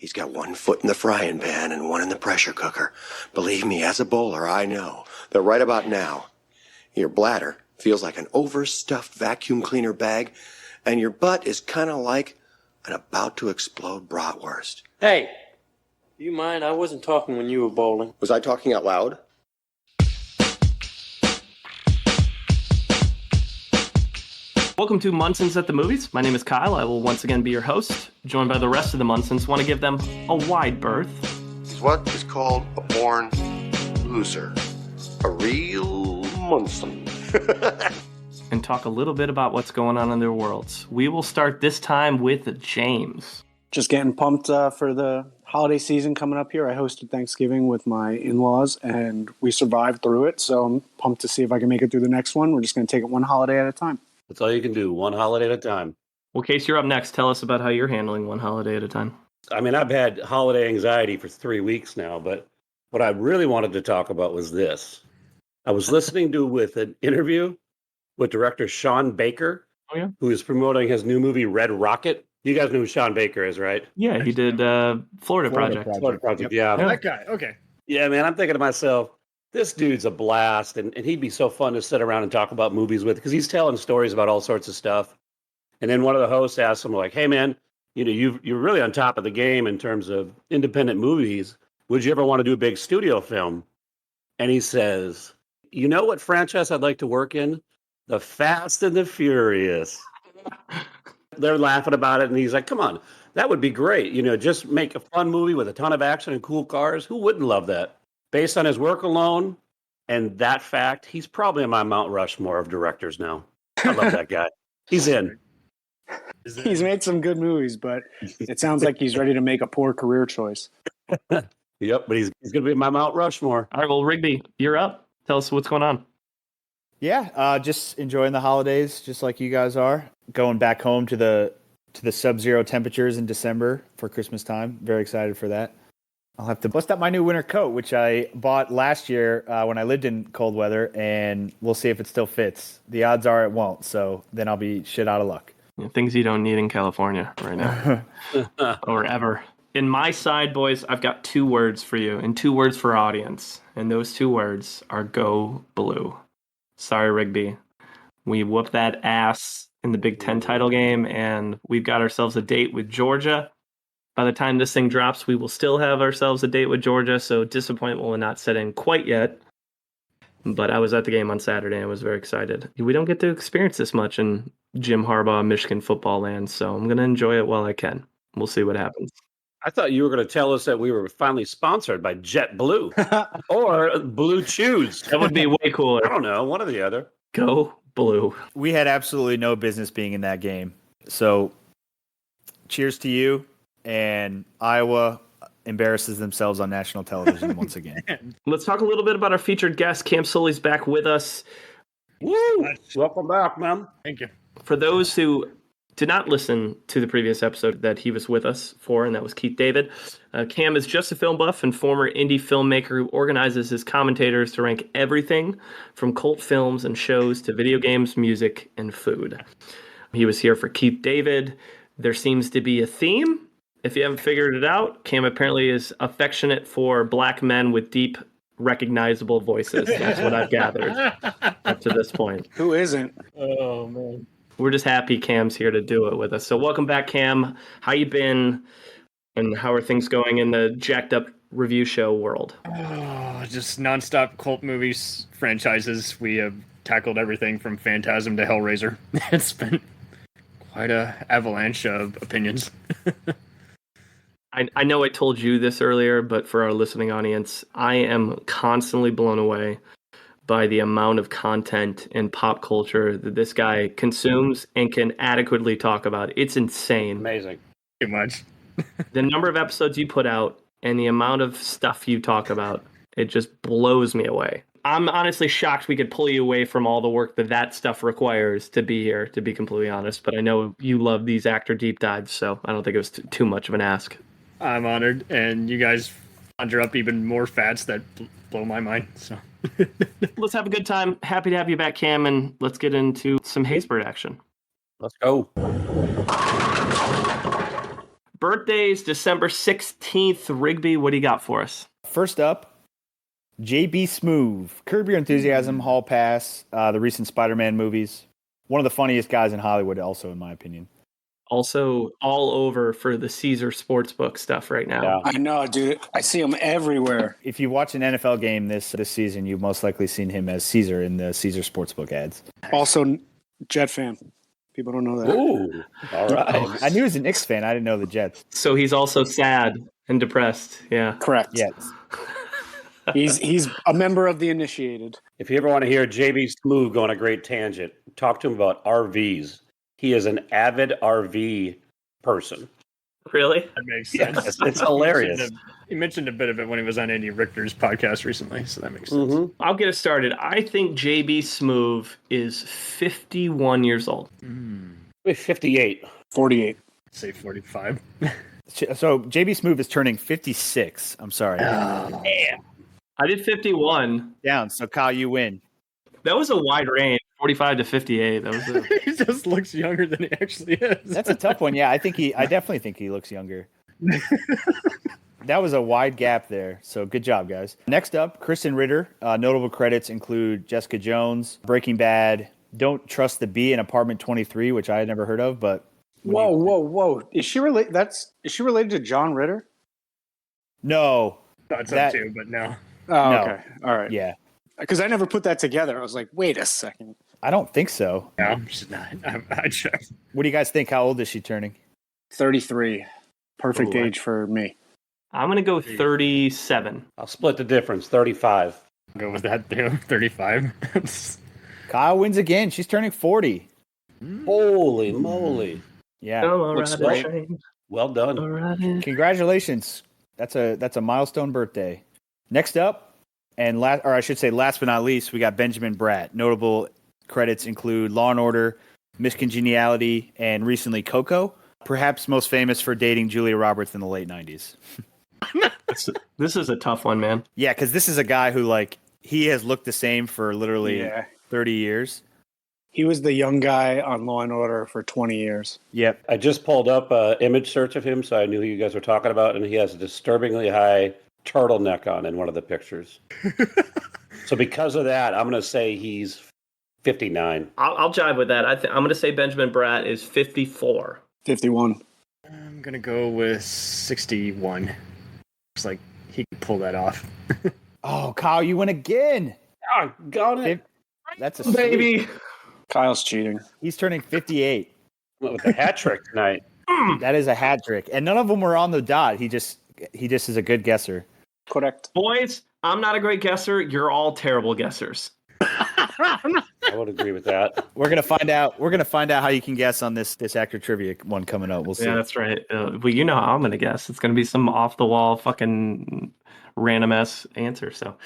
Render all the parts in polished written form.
He's got one foot in the frying pan and one in the pressure cooker. Believe me, as a bowler, I know that right about now, your bladder feels like an overstuffed vacuum cleaner bag, and your butt is kind of like an about to explode bratwurst. Hey, do you mind? I wasn't talking when you were bowling. Was I talking out loud? Welcome to Munsons at the Movies. My name is Kyle. I will once again be your host, joined by the rest of the Munsons. Want to give them a wide berth. He's what is called a born loser. A real Munson. And talk a little bit about what's going on in their worlds. We will start this time with James. Just getting pumped for the holiday season coming up here. I hosted Thanksgiving with my in-laws, and we survived through it, so I'm pumped to see if I can make it through the next one. We're just going to take it one holiday at a time. That's all you can do, one holiday at a time. Well, Case, you're up next. Tell us about how you're handling one holiday at a time. I mean, I've had holiday anxiety for 3 weeks now, but what I really wanted to talk about was this. I was listening to with an interview with director Sean Baker, who is promoting his new movie, Red Rocket. You guys know who Sean Baker is, right? Yeah, he did Florida Project. Florida Project, yep. Yeah. That guy, okay. Yeah, man, I'm thinking to myself, this dude's a blast, and he'd be so fun to sit around and talk about movies with, because he's telling stories about all sorts of stuff. And then one of the hosts asked him, like, hey, man, you know, you're really on top of the game in terms of independent movies. Would you ever want to do a big studio film? And he says, you know what franchise I'd like to work in? The Fast and the Furious. They're laughing about it, and he's like, come on, that would be great. You know, just make a fun movie with a ton of action and cool cars. Who wouldn't love that? Based on his work alone and that fact, he's probably in my Mount Rushmore of directors now. I love that guy. He's in. He's made some good movies, but it sounds like he's ready to make a poor career choice. Yep, but he's going to be in my Mount Rushmore. All right, well, Rigby, you're up. Tell us what's going on. Yeah, just enjoying the holidays, just like you guys are. Going back home to the sub-zero temperatures in December for Christmas time. Very excited for that. I'll have to bust out my new winter coat, which I bought last year when I lived in cold weather, and we'll see if it still fits. The odds are it won't, so then I'll be shit out of luck. Things you don't need in California right now. Or ever. In my side, boys, I've got 2 words for you and 2 words for our audience. And those 2 words are go blue. Sorry, Rigby. We whooped that ass in the Big Ten title game, and we've got ourselves a date with Georgia. By the time this thing drops, we will still have ourselves a date with Georgia, so disappointment will not set in quite yet. But I was at the game on Saturday and I was very excited. We don't get to experience this much in Jim Harbaugh, Michigan football land, so I'm going to enjoy it while I can. We'll see what happens. I thought you were going to tell us that we were finally sponsored by JetBlue or Blue Chews. That would be way cooler. I don't know, one or the other. Go blue. We had absolutely no business being in that game. So cheers to you. And Iowa embarrasses themselves on national television once again. Let's talk a little bit about our featured guest. Cam Sully's back with us. Woo! Welcome back, man. Thank you. For those who did not listen to the previous episode that he was with us for, and that was Keith David, Cam is just a film buff and former indie filmmaker who organizes his commentators to rank everything from cult films and shows to video games, music, and food. He was here for Keith David. There seems to be a theme. If you haven't figured it out, Cam apparently is affectionate for black men with deep, recognizable voices. That's what I've gathered up to this point. Who isn't? Oh, man. We're just happy Cam's here to do it with us. So welcome back, Cam. How you been? And how are things going in the jacked up review show world? Oh, just nonstop cult movies, franchises. We have tackled everything from Phantasm to Hellraiser. It's been quite a avalanche of opinions. I know I told you this earlier, but for our listening audience, I am constantly blown away by the amount of content and pop culture that this guy consumes and can adequately talk about. It's insane. Amazing. Too much. The number of episodes you put out and the amount of stuff you talk about, it just blows me away. I'm honestly shocked we could pull you away from all the work that stuff requires to be here, to be completely honest. But I know you love these actor deep dives, so I don't think it was too much of an ask. I'm honored, and you guys conjure up even more facts that blow my mind. So let's have a good time. Happy to have you back, Cam, and let's get into some Haysbert action. Let's go. Birthdays, December 16th. Rigby, what do you got for us? First up, J.B. Smoove, Curb Your Enthusiasm, Hall Pass, the recent Spider-Man movies. One of the funniest guys in Hollywood, also, in my opinion. Also, all over for the Caesar Sportsbook stuff right now. Yeah. I know, dude. I see him everywhere. If you watch an NFL game this season, you've most likely seen him as Caesar in the Caesar Sportsbook ads. Also, Jet fan. People don't know that. Ooh, all right. I knew he was an Knicks fan. I didn't know the Jets. So he's also sad and depressed. Yeah. Correct. Yes. He's a member of the initiated. If you ever want to hear JB Smoove go on a great tangent, talk to him about RVs. He is an avid RV person. Really? That makes sense. Yes, it's hilarious. He mentioned a bit of it when he was on Andy Richter's podcast recently, so that makes sense. Mm-hmm. I'll get it started. I think JB Smoove is 51 years old. 58. 48. Say 45. So J.B. Smoove is turning 56. I'm sorry. I did 51. Down. So Kyle, you win. That was a wide range, 45 to 58. That was He just looks younger than he actually is. That's a tough one. Yeah, I definitely think he looks younger. That was a wide gap there. So good job, guys. Next up, Kristen Ritter. Notable credits include Jessica Jones, Breaking Bad, Don't Trust the Bee, and Apartment 23, which I had never heard of. But Whoa! Is she related? Is she related to John Ritter? No. Thought that- so too, but no. Oh, No. okay. All right. Yeah, Because I never put that together. I was like, wait a second. I don't think so. No, she's not. I checked. What do you guys think? How old is she turning? 33. Perfect Ooh, age for me. I'm going to go 37. I'll split the difference, 35. Go with that too. 35. Kyle wins again. She's turning 40. Holy moly. Yeah. Looks great. Well done. Congratulations. That's a milestone birthday. Next up, and last but not least, we got Benjamin Bratt. Notable credits include Law and Order, Miss Congeniality, and recently Coco. Perhaps most famous for dating Julia Roberts in the late 90s. This is a tough one, man. Yeah, because this is a guy who, like, he has looked the same for literally 30 years. He was the young guy on Law and Order for 20 years. Yep. I just pulled up an image search of him, so I knew who you guys were talking about, and he has a disturbingly high turtleneck on in one of the pictures. So because of that, I'm going to say he's 59. I'll jive with that. I'm going to say Benjamin Bratt is 54. 51. I'm going to go with 61. Looks like he could pull that off. Oh, Kyle, you win again. Oh, got it. That's a Baby. sweep. Kyle's cheating. He's turning 58. Went with the hat trick tonight. That is a hat trick. And none of them were on the dot. He just is a good guesser. Correct. Boys, I'm not a great guesser. You're all terrible guessers. I would agree with that. We're gonna find out how you can guess on this actor trivia one coming up. We'll see. Yeah, that's right. Well, you know how I'm going to guess. It's going to be some off-the-wall fucking random-ass answer. So,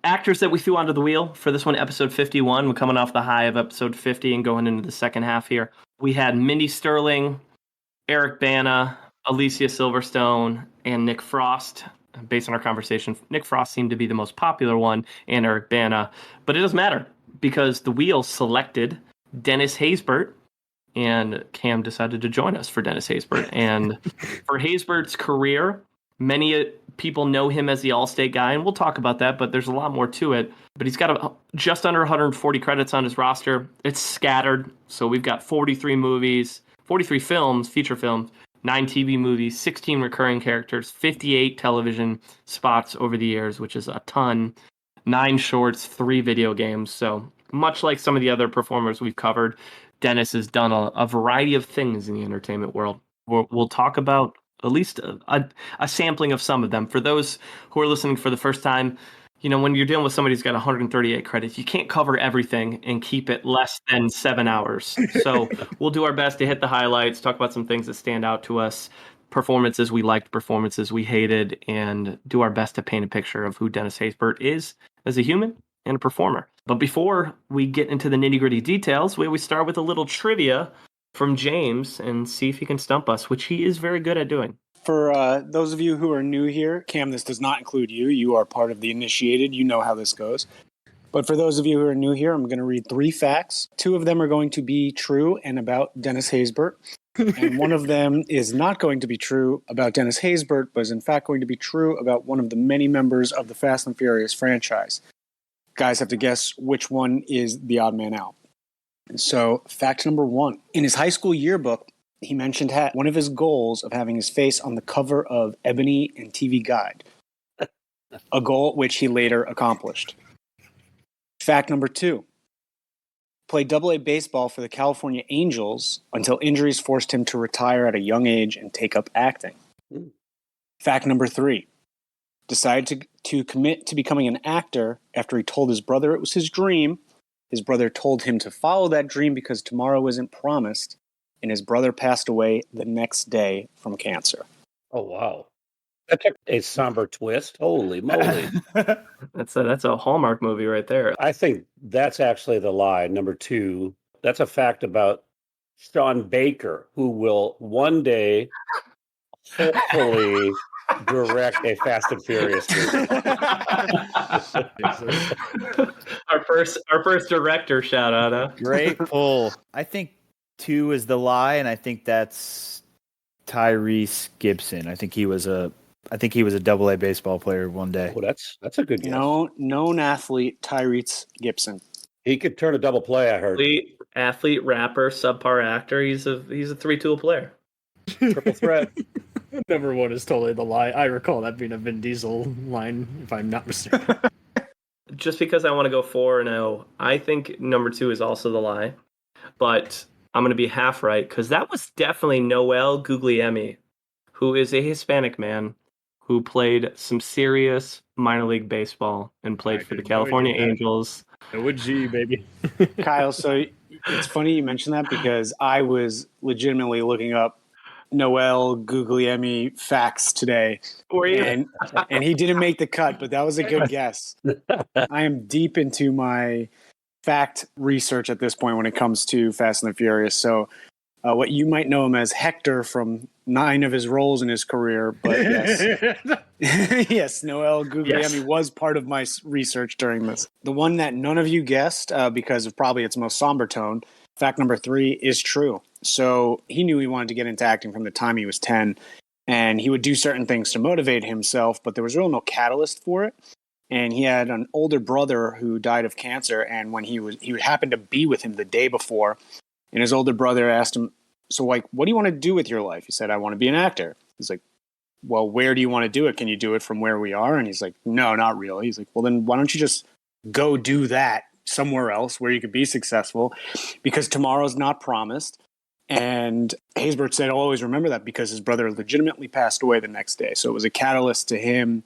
actors that we threw onto the wheel for this one, episode 51. We're coming off the high of episode 50 and going into the second half here. We had Mindy Sterling, Eric Bana, Alicia Silverstone, and Nick Frost. Based on our conversation, Nick Frost seemed to be the most popular one, and Eric Bana. But it doesn't matter, because the wheel selected Dennis Haysbert, and Cam decided to join us for Dennis Haysbert. And for Haysbert's career, many people know him as the Allstate guy, and we'll talk about that, but there's a lot more to it. But he's got just under 140 credits on his roster. It's scattered, so we've got 43 movies, 43 films, feature films, 9 TV movies, 16 recurring characters, 58 television spots over the years, which is a ton, 9 shorts, 3 video games. So much like some of the other performers we've covered, Dennis has done a variety of things in the entertainment world. We'll talk about at least a sampling of some of them. For those who are listening for the first time, you know, when you're dealing with somebody who's got 138 credits, you can't cover everything and keep it less than 7 hours. So we'll do our best to hit the highlights, talk about some things that stand out to us, performances we liked, performances we hated, and do our best to paint a picture of who Dennis Haysbert is as a human and a performer. But before we get into the nitty-gritty details, we always start with a little trivia from James and see if he can stump us, which he is very good at doing. For those of you who are new here, Cam, this does not include you. You are part of the initiated. You know how this goes. But for those of you who are new here, I'm going to read 3 facts. 2 of them are going to be true and about Dennis Haysbert. And one of them is not going to be true about Dennis Haysbert, but is in fact going to be true about one of the many members of the Fast and Furious franchise. Guys have to guess which one is the odd man out. So, fact number 1. In his high school yearbook, he mentioned one of his goals of having his face on the cover of Ebony and TV Guide, a goal which he later accomplished. Fact number 2. Played AA baseball for the California Angels until injuries forced him to retire at a young age and take up acting. Fact number 3. Decided to commit to becoming an actor after he told his brother it was his dream. His brother told him to follow that dream because tomorrow isn't promised, and his brother passed away the next day from cancer. Oh, wow. That took a somber twist. Holy moly. That's a Hallmark movie right there. I think that's actually the lie. Number 2, that's a fact about Sean Baker, who will one day hopefully direct a Fast and Furious movie. Our first director shout out. Huh? Great pull. I think 2 is the lie, and I think that's Tyrese Gibson. I think he was a AA baseball player one day. Oh, that's a good guess. Known athlete Tyrese Gibson. He could turn a double play, I heard. Athlete, rapper, subpar actor. He's a 3-tool player. Triple threat. Number 1 is totally the lie. I recall that being a Vin Diesel line, if I'm not mistaken. Just because I want to go 4-0, I think number 2 is also the lie. But I'm going to be half right, because that was definitely Noel Guglielmi, who is a Hispanic man who played some serious minor league baseball and played for the California Angels. OG, baby. Kyle, so it's funny you mentioned that because I was legitimately looking up Noel Guglielmi facts today. Were you? And he didn't make the cut, but that was a good guess. I am deep into my fact research at this point when it comes to Fast and the Furious. So what you might know him as Hector from 9 of his roles in his career, but yes. Yes, Noel Guglielmi was part of my research during this. The one that none of you guessed, because of probably its most somber tone, fact number 3 is true. So he knew he wanted to get into acting from the time he was 10, and he would do certain things to motivate himself, but there was really no catalyst for it. And he had an older brother who died of cancer, and when he happened to be with him the day before, and his older brother asked him, so, like, what do you want to do with your life? He said, I want to be an actor. He's like, well, where do you want to do it? Can you do it from where we are? And he's like, no, not really. He's like, well, then why don't you just go do that somewhere else where you could be successful? Because tomorrow's not promised. And Haysbert said, I'll always remember that because his brother legitimately passed away the next day. So it was a catalyst to him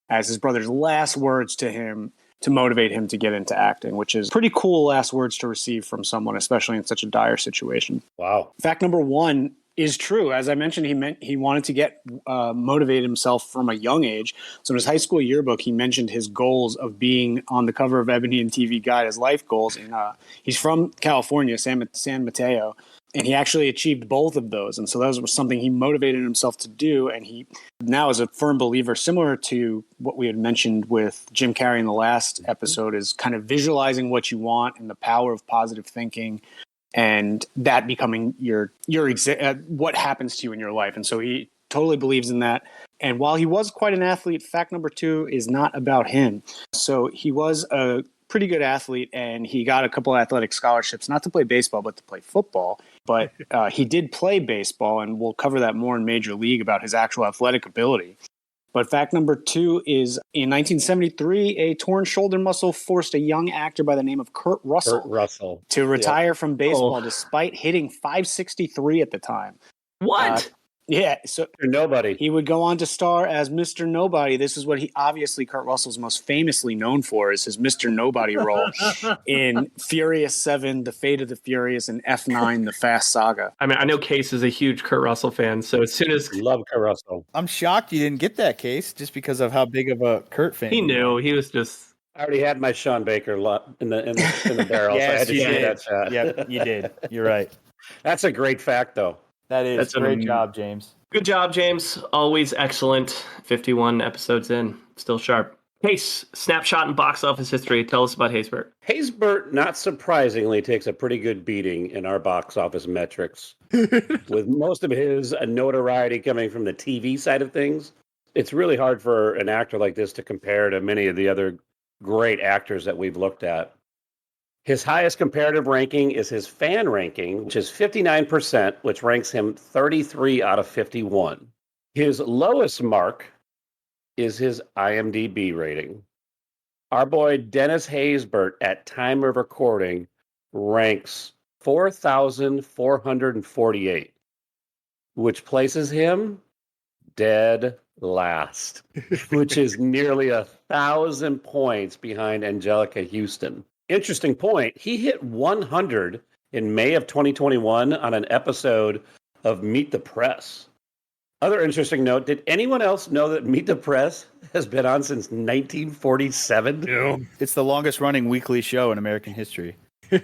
as his brother's last words to him to motivate him to get into acting, which is pretty cool last words to receive from someone, especially in such a dire situation. Wow. Fact number 1 is true. As I mentioned, he wanted to get motivated himself from a young age. So in his high school yearbook, he mentioned his goals of being on the cover of Ebony and TV Guide as life goals. And he's from California, San Mateo. And he actually achieved both of those. And so that was something he motivated himself to do. And he now is a firm believer, similar to what we had mentioned with Jim Carrey in the last episode, is kind of visualizing what you want and the power of positive thinking and that becoming what happens to you in your life. And so he totally believes in that. And while he was quite an athlete, fact number 2 is not about him. So he was a pretty good athlete, and he got a couple of athletic scholarships, not to play baseball, but to play football. But he did play baseball, and we'll cover that more in Major League about his actual athletic ability. But fact number 2 is in 1973, a torn shoulder muscle forced a young actor by the name of Kurt Russell to retire from baseball despite hitting .563 at the time. What? Yeah, so Nobody. He would go on to star as Mr. Nobody. This is what Kurt Russell's most famously known for, is his Mr. Nobody role in Furious 7, The Fate of the Furious, and F9, The Fast Saga. I mean, I know Case is a huge Kurt Russell fan, so as soon as Love Kurt Russell. I'm shocked you didn't get that, Case, just because of how big of a Kurt fan he knew, he was just. I already had my Sean Baker in the barrel. Yes, so I had to you shoot did. that shot. Yep, you did. You're right. That's a great fact, though. That's great job, James. Good job, James. Always excellent. 51 episodes in. Still sharp. Case, snapshot in box office history. Tell us about Haysbert. Haysbert, not surprisingly, takes a pretty good beating in our box office metrics, with most of his notoriety coming from the TV side of things. It's really hard for an actor like this to compare to many of the other great actors that we've looked at. His highest comparative ranking is his fan ranking, which is 59%, which ranks him 33 out of 51. His lowest mark is his IMDb rating. Our boy Dennis Haysbert, at time of recording, ranks 4,448, which places him dead last, which is nearly 1,000 points behind Angelica Houston. Interesting point. He hit 100 in May of 2021 on an episode of Meet the Press. Other interesting note, did anyone else know that Meet the Press has been on since 1947? No. It's the longest running weekly show in American history.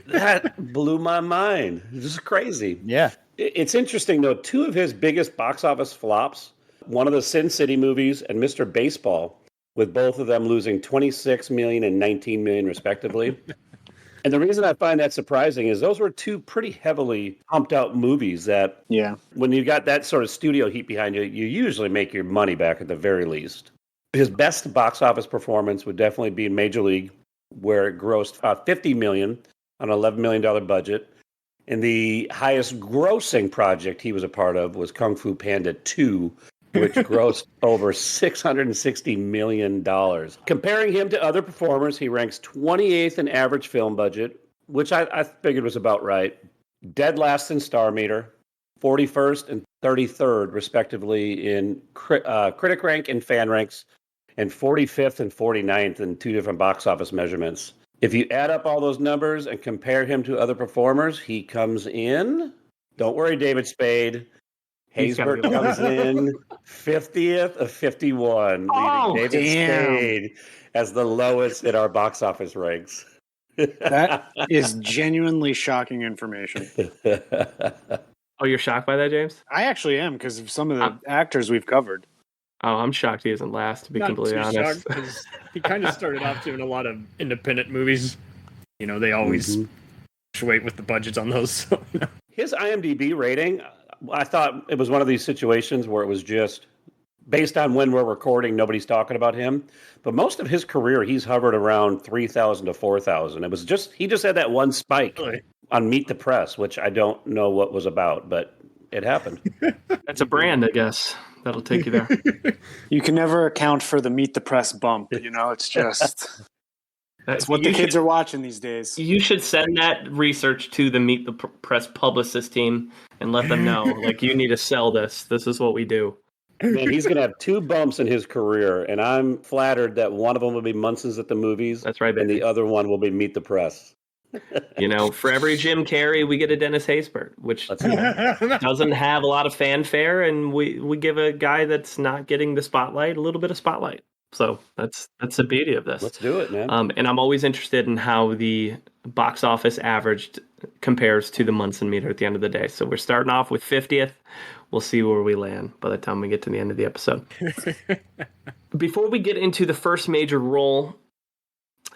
That blew my mind. This is crazy. Yeah. It's interesting, though, two of his biggest box office flops, one of the Sin City movies and Mr. Baseball, with both of them losing 26 million and 19 million respectively. And the reason I find that surprising is those were two pretty heavily pumped out movies that, when you got that sort of studio heat behind you, you usually make your money back at the very least. His best box office performance would definitely be in Major League, where it grossed $50 million on an $11 million budget. And the highest grossing project he was a part of was Kung Fu Panda 2, which grossed over $660 million. Comparing him to other performers, he ranks 28th in average film budget, which I figured was about right. Dead last in Star Meter, 41st and 33rd, respectively, in critic rank and fan ranks, and 45th and 49th in two different box office measurements. If you add up all those numbers and compare him to other performers, he comes in, don't worry, David Spade, Haysbert comes in 50th of 51, leaving David Spade as the lowest in our box office ranks. That is genuinely shocking information. Oh, you're shocked by that, James? I actually am, because of some of the actors we've covered. Oh, I'm shocked he isn't last, to be Not completely too honest. shocked, 'cause he kind of started off doing a lot of independent movies. You know, they always fluctuate with the budgets on those. So, His IMDb rating, I thought it was one of these situations where it was just based on when we're recording, nobody's talking about him. But most of his career, he's hovered around 3,000 to 4,000. It was he just had that one spike on Meet the Press, which I don't know what was about, but it happened. That's a brand, I guess. That'll take you there. You can never account for the Meet the Press bump. You know, it's just that's what the kids are watching these days. You should send that research to the Meet the Press publicist team and let them know, like, you need to sell this. This is what we do. Man, he's going to have two bumps in his career, and I'm flattered that one of them will be Munsons at the movies. That's right, baby. And the other one will be Meet the Press. You know, for every Jim Carrey, we get a Dennis Haysbert, which doesn't have a lot of fanfare, and we give a guy that's not getting the spotlight a little bit of spotlight. So that's the beauty of this. Let's do it, man. And I'm always interested in how the box office average compares to the Munson Meter at the end of the day. So we're starting off with 50th. We'll see where we land by the time we get to the end of the episode. Before we get into the first major role,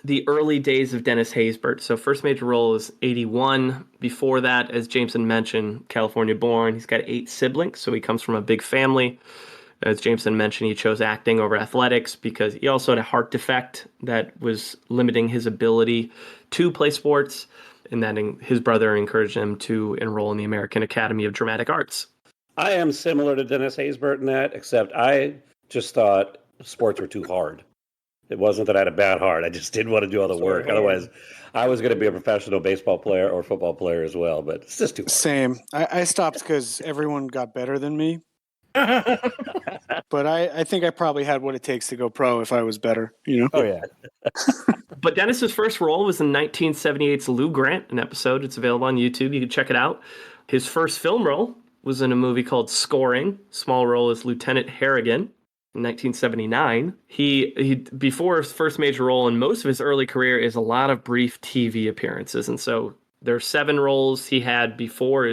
the early days of Dennis Haysbert. So first major role is 81. Before that, as Jameson mentioned, California born. He's got 8 siblings, so he comes from a big family. As Jameson mentioned, he chose acting over athletics because he also had a heart defect that was limiting his ability to play sports, and then his brother encouraged him to enroll in the American Academy of Dramatic Arts. I am similar to Dennis Haysbert in that, except I just thought sports were too hard. It wasn't that I had a bad heart. I just didn't want to do all the work. Otherwise, I was going to be a professional baseball player or football player as well, but it's just too hard. Same. I stopped because everyone got better than me. But I think I probably had what it takes to go pro if I was better, you know? Oh, yeah. But Dennis's first role was in 1978's Lou Grant, an episode. It's available on YouTube. You can check it out. His first film role was in a movie called Scoring. Small role as Lieutenant Harrigan. In 1979, he before his first major role in most of his early career is a lot of brief TV appearances, and so there are 7 roles he had before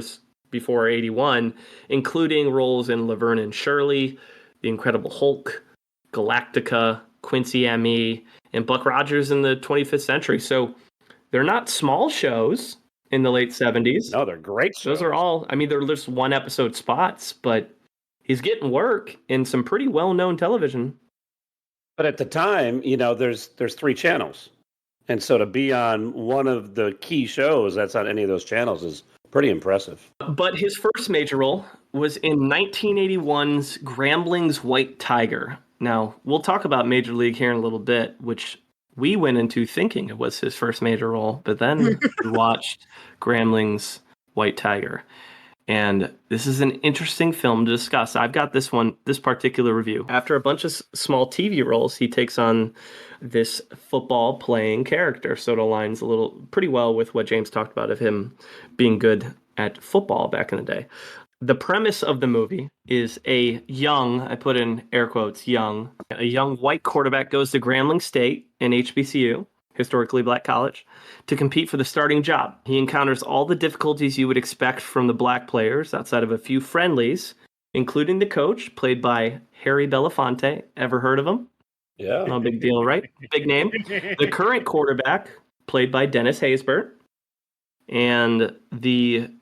81, including roles in Laverne and Shirley, The Incredible Hulk, Galactica, Quincy M.E., and Buck Rogers in the 25th Century. So they're not small shows in the late 70s. No, they're great shows. Those are all, I mean, they're just one episode spots, but he's getting work in some pretty well-known television. But at the time, there's 3 channels. And so to be on one of the key shows that's on any of those channels is pretty impressive. But his first major role was in 1981's Grambling's White Tiger. Now, we'll talk about Major League here in a little bit, which we went into thinking it was his first major role, but then we watched Grambling's White Tiger. And this is an interesting film to discuss. I've got this particular review. After a bunch of small TV roles, he takes on this football playing character. So it aligns pretty well with what James talked about of him being good at football back in the day. The premise of the movie is a young, I put in air quotes, a young white quarterback goes to Grambling State, an HBCU, historically black college, to compete for the starting job. He encounters all the difficulties you would expect from the black players outside of a few friendlies, including the coach, played by Harry Belafonte. Ever heard of him? Yeah. No big deal, right? Big name. The current quarterback, played by Dennis Haysbert, and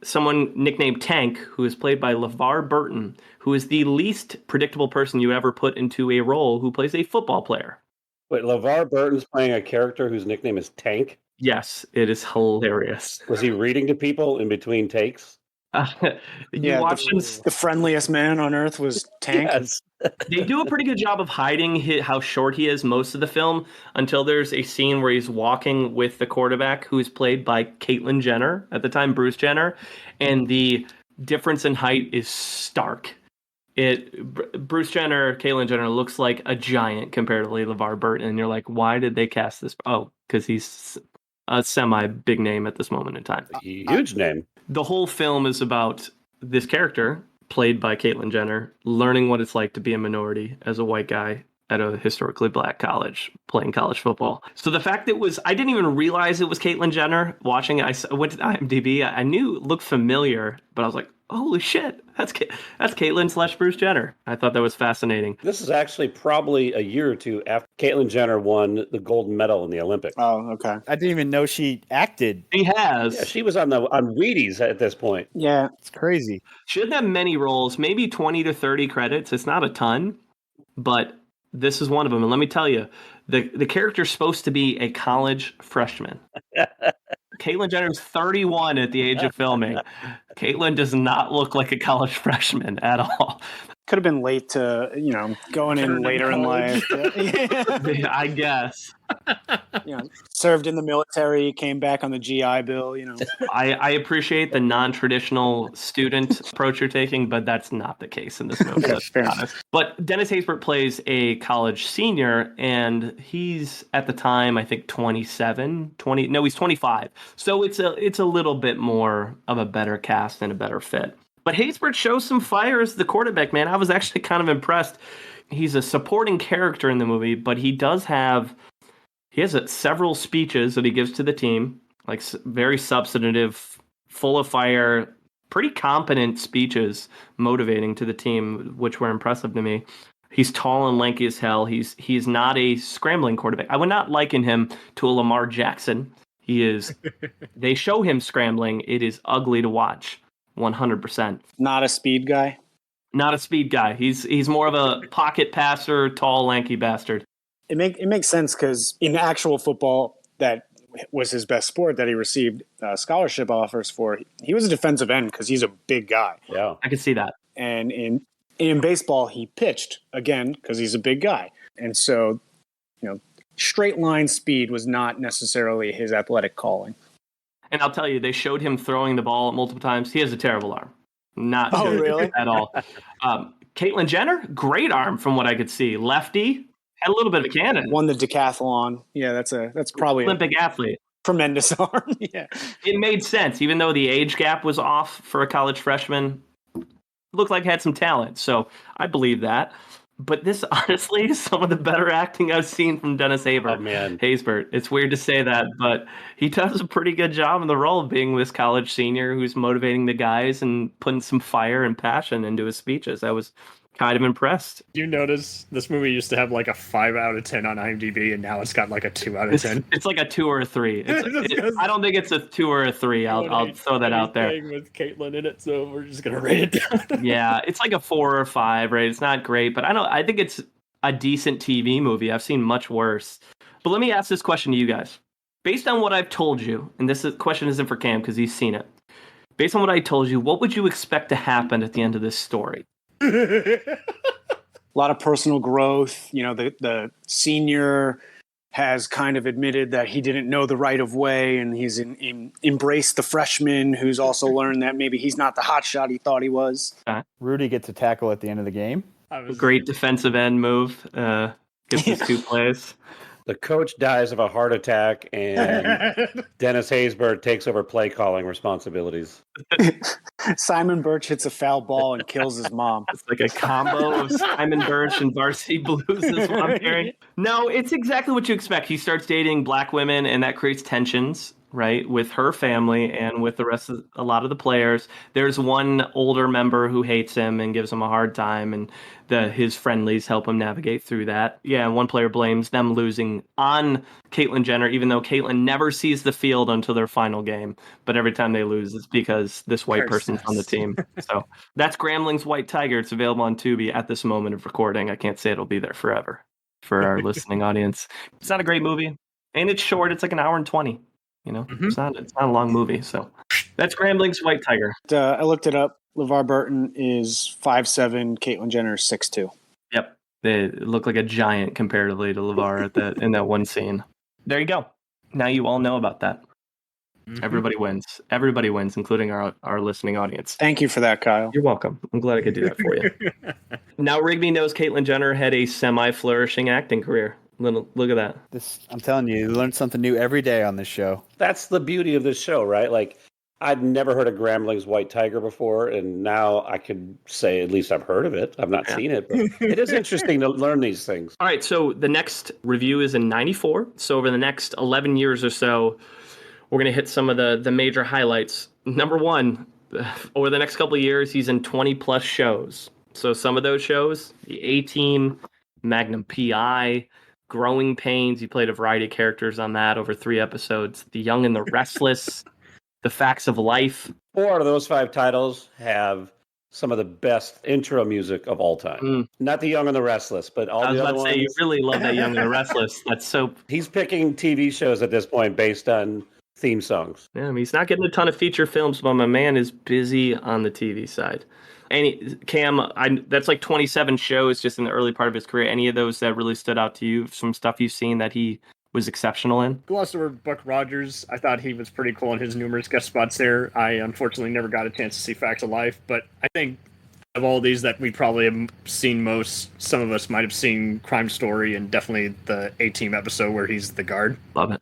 someone nicknamed Tank, who is played by LeVar Burton, who is the least predictable person you ever put into a role who plays a football player. Wait, LeVar Burton's playing a character whose nickname is Tank? Yes, it is hilarious. Was he reading to people in between takes? The friendliest man on earth was Tank. Yes. They do a pretty good job of hiding how short he is most of the film until there's a scene where he's walking with the quarterback who is played by Caitlyn Jenner, at the time Bruce Jenner, and the difference in height is stark. Bruce Jenner, Caitlyn Jenner looks like a giant comparatively to LeVar Burton, and you're like, why did they cast this? Oh, because he's a semi-big name at this moment in time. Huge name. The whole film is about this character, played by Caitlyn Jenner, learning what it's like to be a minority as a white guy at a historically black college playing college football. So the fact I didn't even realize it was Caitlyn Jenner. Watching it, I went to IMDb. I knew it looked familiar, but I was like, holy shit, that's Caitlyn / Bruce Jenner. I thought that was fascinating. This is actually probably a year or two after Caitlyn Jenner won the gold medal in the Olympics. Oh, okay. I didn't even know she acted. She has. Yeah, she was on Wheaties at this point. Yeah. It's crazy. She didn't have many roles, maybe 20 to 30 credits. It's not a ton, but this is one of them. And let me tell you, the character's supposed to be a college freshman. Caitlyn Jenner's 31 at the age of filming. Caitlyn does not look like a college freshman at all. Could have been late to, going in later in life. Yeah, I guess. Served in the military, came back on the GI Bill, I appreciate the non-traditional student approach you're taking, but that's not the case in this movie. Let's be honest. But Dennis Haysbert plays a college senior, and he's at the time, I think, 27, 20. No, he's 25. So it's a little bit more of a better cast and a better fit. But Haysbert shows some fire as the quarterback, man. I was actually kind of impressed. He's a supporting character in the movie, but he has several speeches that he gives to the team, like very substantive, full of fire, pretty competent speeches, motivating to the team, which were impressive to me. He's tall and lanky as hell. He's not a scrambling quarterback. I would not liken him to a Lamar Jackson. He is. They show him scrambling. It is ugly to watch. 100%. Not a speed guy? Not a speed guy. He's more of a pocket passer, tall, lanky bastard. It makes sense because in actual football, that was his best sport that he received scholarship offers for. He was a defensive end because he's a big guy. Yeah, I can see that. And in baseball, he pitched again because he's a big guy. And so, straight line speed was not necessarily his athletic calling. And I'll tell you, they showed him throwing the ball multiple times. He has a terrible arm. Not good really? at all. Caitlyn Jenner, great arm from what I could see. Lefty, had a little bit of a cannon. Won the decathlon. Yeah, that's probably Olympic athlete. Tremendous arm. Yeah. It made sense, even though the age gap was off for a college freshman. Looked like had some talent, so I believe that. But this, honestly, is some of the better acting I've seen from Dennis Haysbert. Oh, man. Haysbert. It's weird to say that, but he does a pretty good job in the role of being this college senior who's motivating the guys and putting some fire and passion into his speeches. That was Kind of impressed. You notice this movie used to have like a 5 out of 10 on IMDb, and now it's got like a 2 out of 10. It's like a 2 or a 3. I don't think it's a 2 or a 3. I'll throw that out there. With Caitlin in it, so we're just gonna rate it down. Yeah, it's like a 4 or 5, right? It's not great, but I think it's a decent TV movie. I've seen much worse. But let me ask this question to you guys. Based on what I've told you, and question isn't for Cam because he's seen it. Based on what I told you, what would you expect to happen at the end of this story? A lot of personal growth. You know, the senior has kind of admitted that he didn't know the right of way, and he's embraced the freshman who's also learned that maybe he's not the hotshot he thought he was. Rudy gets a tackle at the end of the game. Great defensive end move. Gets his 2 plays. The coach dies of a heart attack, and Dennis Haysbert takes over play calling responsibilities. Simon Birch hits a foul ball and kills his mom. It's like a combo of Simon Birch and Varsity Blues is what I'm hearing. No, it's exactly what you expect. He starts dating black women, and that creates tensions, right, with her family and with the rest of a lot of the players. There's one older member who hates him and gives him a hard time, and his friendlies help him navigate through that. Yeah, and one player blames them losing on Caitlyn Jenner, even though Caitlyn never sees the field until their final game. But every time they lose, it's because this white person's on the team. So that's Grambling's White Tiger. It's available on Tubi at this moment of recording. I can't say it'll be there forever for our listening audience. It's not a great movie, and it's short. It's like an hour and 20. You know, it's not a long movie. So that's Grambling's White Tiger. I looked it up. LeVar Burton is 5'7", Caitlyn Jenner is 6'2". Yep. They look like a giant comparatively to LeVar in that one scene. There you go. Now you all know about that. Everybody wins. Everybody wins, including our listening audience. Thank you for that, Kyle. You're welcome. I'm glad I could do that for you. Now Rigby knows Caitlyn Jenner had a semi-flourishing acting career. Look at that. I'm telling you learn something new every day on this show. That's the beauty of this show, right? Like, I'd never heard of Grambling's White Tiger before, and now I could say at least I've heard of it. I've not seen it, but it is interesting to learn these things. All right, so the next review is in 94. So over the next 11 years or so, we're going to hit some of the major highlights. Number one, over the next couple of years, he's in 20-plus shows. So some of those shows, the A-Team, Magnum P.I., Growing Pains. He played a variety of characters on that over 3 episodes. The Young and the Restless, The Facts of Life. 4 of those 5 titles have some of the best intro music of all time. Not The Young and the Restless, but all the other ones. I was about to say, you really love that Young and the Restless. That's so... He's picking TV shows at this point based on theme songs. Yeah, I mean, he's not getting a ton of feature films, but my man is busy on the TV side. Cam, that's like 27 shows just in the early part of his career. Any of those that really stood out to you? Some stuff you've seen that he was exceptional in? Glossed over Buck Rogers. I thought he was pretty cool in his numerous guest spots there. I unfortunately never got a chance to see Facts of Life, but I think of all these that we probably have seen most, some of us might have seen Crime Story and definitely the A-Team episode where he's the guard. Love it.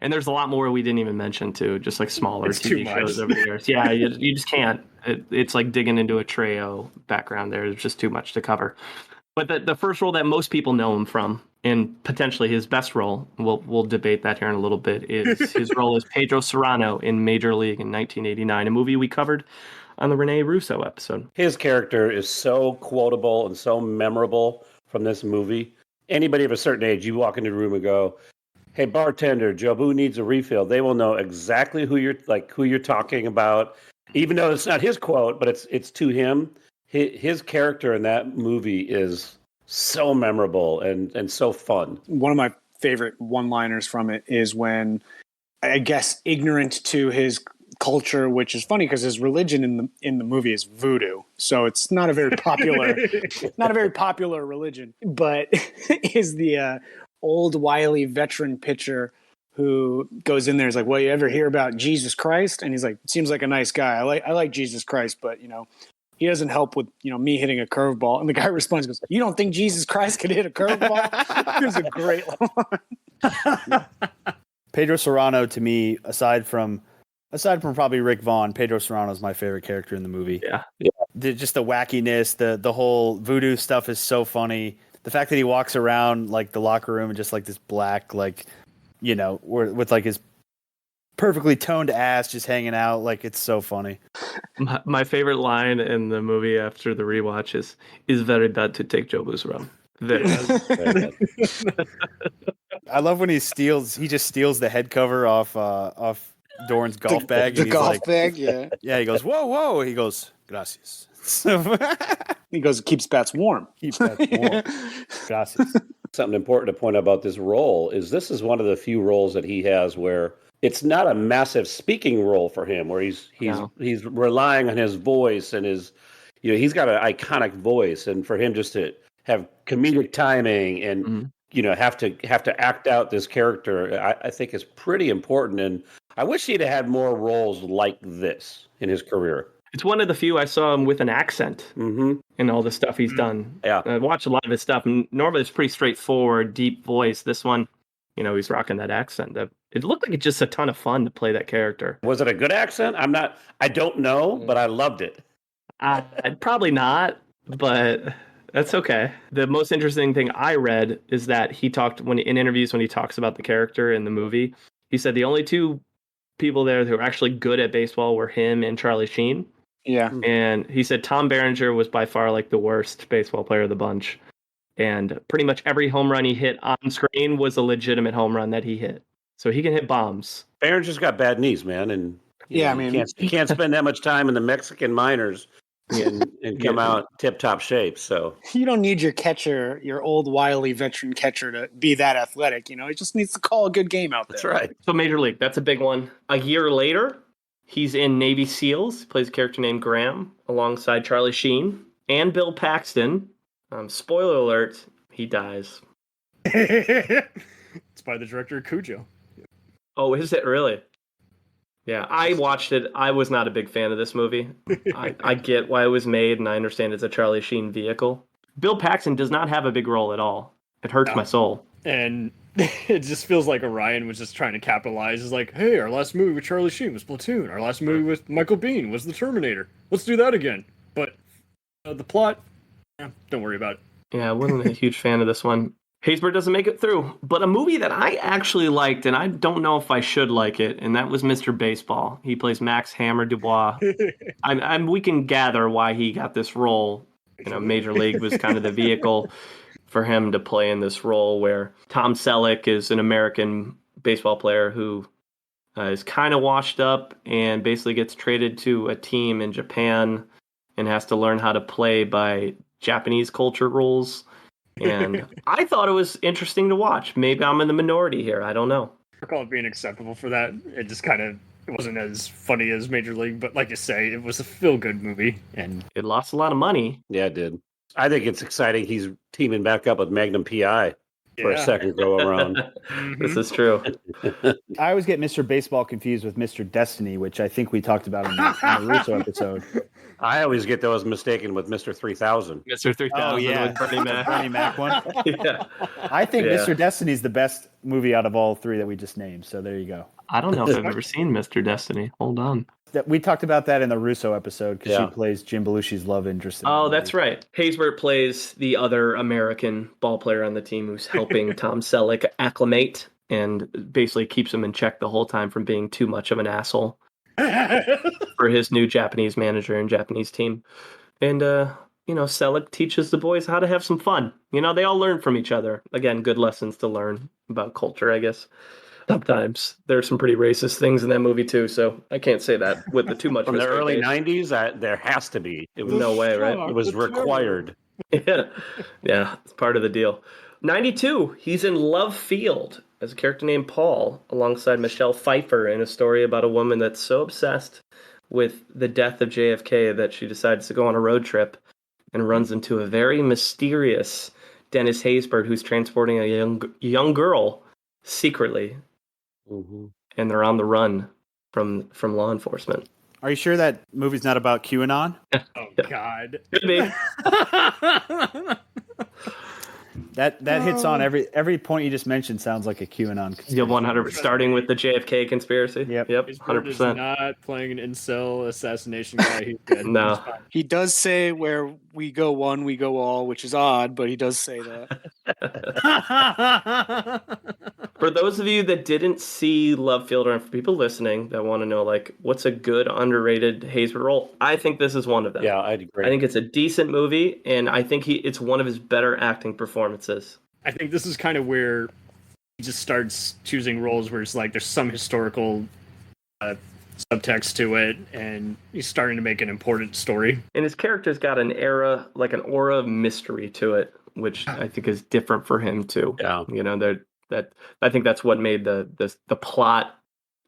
And there's a lot more we didn't even mention, too, just like smaller TV shows over the years. Yeah, you just can't. It's like digging into a Trejo background there. There's just too much to cover. But the first role that most people know him from, and potentially his best role, we'll debate that here in a little bit, is his role as Pedro Cerrano in Major League in 1989, a movie we covered on the Rene Russo episode. His character is so quotable and so memorable from this movie. Anybody of a certain age, you walk into the room and go, "Hey, bartender, Jobu needs a refill." They will know exactly who you're talking about, even though it's not his quote, but it's to him. His character in that movie is so memorable and so fun. One of my favorite one-liners from it is when, I guess, ignorant to his culture, which is funny because his religion in the movie is voodoo, so it's not a very popular religion, but is the old wily veteran pitcher who goes in there and is like, "Well, you ever hear about Jesus Christ?" And he's like, "Seems like a nice guy. I like Jesus Christ, but he doesn't help with me hitting a curveball." And the guy responds, goes, "You don't think Jesus Christ could hit a curveball?" It was a great line. Pedro Cerrano, to me, aside from probably Rick Vaughn, Pedro Cerrano is my favorite character in the movie. Yeah. Just the wackiness, the whole voodoo stuff is so funny. The fact that he walks around like the locker room and just like this black, with like his perfectly toned ass just hanging out, like it's so funny. My favorite line in the movie after the rewatch is very bad to take Jobu's rum. Very bad. I love when he just steals the head cover off Dorn's golf bag. The And he's golf like, bag, yeah. Yeah, he goes, whoa. He goes, gracias. He goes, it keeps bats warm. Keep that warm. Gracias. Something important to point out about this role is this is one of the few roles that he has where it's not a massive speaking role for him, where he's relying on his voice and his, he's got an iconic voice, and for him just to have comedic timing and have to act out this character, I think is pretty important. And I wish he'd had more roles like this in his career. It's one of the few I saw him with an accent in all the stuff he's done. Yeah. I watched a lot of his stuff, and normally it's pretty straightforward, deep voice. This one, he's rocking that accent. It looked like it's just a ton of fun to play that character. Was it a good accent? I don't know, but I loved it. Probably not, but that's okay. The most interesting thing I read is that he talked in interviews when he talks about the character in the movie, he said the only two people there who were actually good at baseball were him and Charlie Sheen. Yeah. And he said Tom Berenger was by far like the worst baseball player of the bunch. And pretty much every home run he hit on screen was a legitimate home run that he hit. So he can hit bombs. Berenger's got bad knees, man. And you can't spend that much time in the Mexican minors and come out tip-top shape. So you don't need your catcher, your old wily veteran catcher, to be that athletic. He just needs to call a good game out there. That's right. So Major League, that's a big one. A year later, he's in Navy SEALs. He plays a character named Graham alongside Charlie Sheen and Bill Paxton. Spoiler alert, he dies. It's by the director of Cujo. Oh, is it really? Yeah, I watched it. I was not a big fan of this movie. I get why it was made, and I understand it's a Charlie Sheen vehicle. Bill Paxton does not have a big role at all. It hurts my soul. And it just feels like Orion was just trying to capitalize. It's like, hey, our last movie with Charlie Sheen was Platoon. Our last movie with Michael Biehn was The Terminator. Let's do that again. But the plot, don't worry about it. Yeah, I wasn't a huge fan of this one. Haysbert doesn't make it through. But a movie that I actually liked, and I don't know if I should like it, and that was Mr. Baseball. He plays Max Hammer Dubois. We can gather why he got this role. Major League was kind of the vehicle for him to play in this role, where Tom Selleck is an American baseball player who is kind of washed up and basically gets traded to a team in Japan and has to learn how to play by Japanese culture rules. And I thought it was interesting to watch. Maybe I'm in the minority here. I don't know. I recall it being acceptable for that. It just it wasn't as funny as Major League, but like you say, it was a feel-good movie. And it lost a lot of money. Yeah, it did. I think it's exciting he's teaming back up with Magnum PI for a second go around. This is true. I always get Mr. Baseball confused with Mr. Destiny, which I think we talked about in the Russo episode. I always get those mistaken with Mr. 3000. Mr. 3000 Oh, yeah. with Bernie Mac. Bernie Mac one. Yeah. I think Mr. Destiny's the best movie out of all three that we just named. So there you go. I don't know if I've ever seen Mr. Destiny. Hold on. We talked about that in the Russo episode because she plays Jim Belushi's love interest. Oh, that's right. Haysbert plays the other American ball player on the team who's helping Tom Selleck acclimate and basically keeps him in check the whole time from being too much of an asshole for his new Japanese manager and Japanese team. And, Selleck teaches the boys how to have some fun. They all learn from each other. Again, good lessons to learn about culture, I guess. Sometimes there's some pretty racist things in that movie too, so I can't say that with the too much. From the early '90s, there has to be. It was no way, right? It was required. Yeah, it's part of the deal. 92, he's in Love Field as a character named Paul, alongside Michelle Pfeiffer, in a story about a woman that's so obsessed with the death of JFK that she decides to go on a road trip and runs into a very mysterious Dennis Haysbert, who's transporting a young girl secretly. Mm-hmm. And they're on the run from law enforcement. Are you sure that movie's not about QAnon? Oh, God. Could be. That hits on every point you just mentioned. Sounds like a QAnon conspiracy. Yeah, 100%. Starting with the JFK conspiracy. Yep. 100%. He's not playing an incel assassination guy. He's dead. No. He does say where we go one, we go all, which is odd, but he does say that. For those of you that didn't see Love Field, or for people listening that want to know, like, what's a good underrated Haysbert role, I think this is one of them. Yeah, I'd agree. I think it's a decent movie, and I think it's one of his better acting performances. I think this is kind of where he just starts choosing roles where it's like there's some historical subtext to it, and he's starting to make an important story. And his character's got an aura of mystery to it, which I think is different for him too. Yeah, that I think that's what made the plot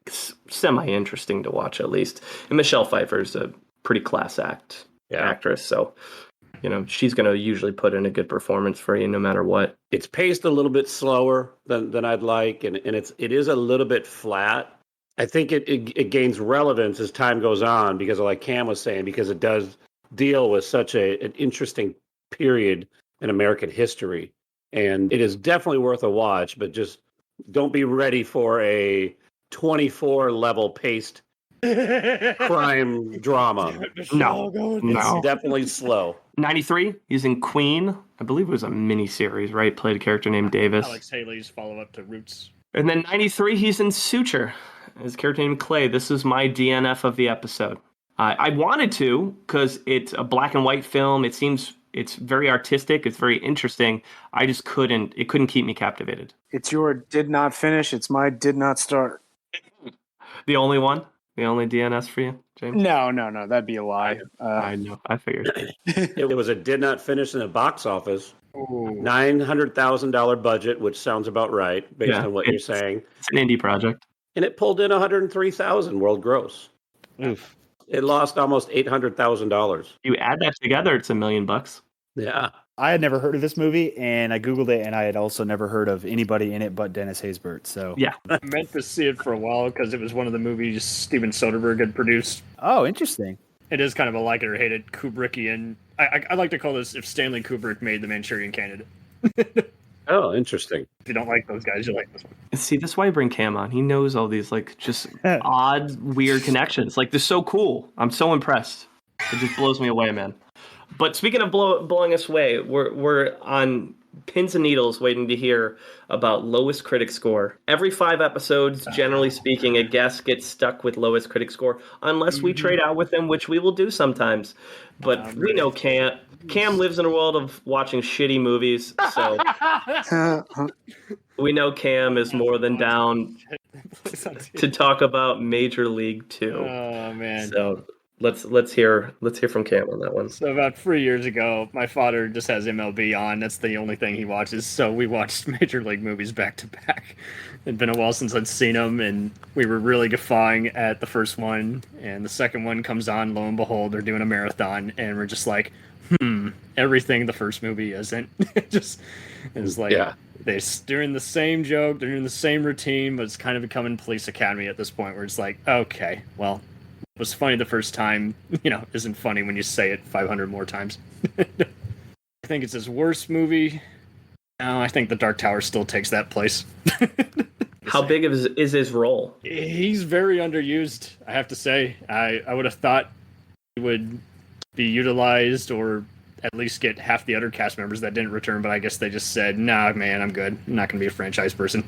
semi interesting to watch, at least. And Michelle Pfeiffer's a pretty class actress, so she's going to usually put in a good performance for you no matter what. It's paced a little bit slower than I'd like, and it is a little bit flat. I think it gains relevance as time goes on because of, like Cam was saying, because it does deal with such an interesting period in American history. And it is definitely worth a watch, but just don't be ready for a 24 level paced crime drama. No. It's definitely slow. 93, he's in Queen. I believe it was a miniseries, right? Played a character named Davis. Alex Haley's follow-up to Roots. And then 93, he's in Suture. His character named Clay. This is my DNF of the episode. I wanted to, because it's a black and white film. It's very artistic. It's very interesting. I just couldn't. It couldn't keep me captivated. It's your did not finish. It's my did not start. The only one? The only DNS for you, James? No. That'd be a lie. I know. I figured. It was a did not finish in the box office. $900,000 budget, which sounds about right based on what you're saying. It's an indie project. And it pulled in $103,000 world gross. Oof. It lost almost $800,000. You add that together, it's $1 million. Yeah. I had never heard of this movie, and I Googled it, and I had also never heard of anybody in it but Dennis Haysbert. So yeah. I meant to see it for a while because it was one of the movies Steven Soderbergh had produced. Oh, interesting. It is kind of a like it or hate it Kubrickian. I like to call this if Stanley Kubrick made The Manchurian Candidate. Oh, interesting. If you don't like those guys, you like this one. See, that's why I bring Cam on. He knows all these just odd, weird connections. Like, they're so cool. I'm so impressed. It just blows me away, man. But speaking of blowing us away, we're on pins and needles waiting to hear about lowest critic score. Every 5 episodes, generally speaking, a guest gets stuck with lowest critic score unless we trade out with them, which we will do sometimes. But we know Cam lives in a world of watching shitty movies, so we know Cam is more than down to talk about Major League 2. Oh man. So let's hear from Cam on that one. So about 3 years ago, my father just has MLB on. That's the only thing he watches. So we watched Major League movies back to back. It'd been a while since I'd seen them, and we were really guffawing at the first one. And the second one comes on. Lo and behold, they're doing a marathon, and we're just like, everything the first movie isn't. It's like they're doing the same joke, they're doing the same routine, but it's kind of becoming Police Academy at this point, where it's like, okay, well. Was funny the first time, isn't funny when you say it 500 more times. I think it's his worst movie. No, I think The Dark Tower still takes that place. How big is his role? He's very underused, I have to say. I would have thought he would be utilized or at least get half the other cast members that didn't return, but I guess they just said, nah, man, I'm good. I'm not going to be a franchise person.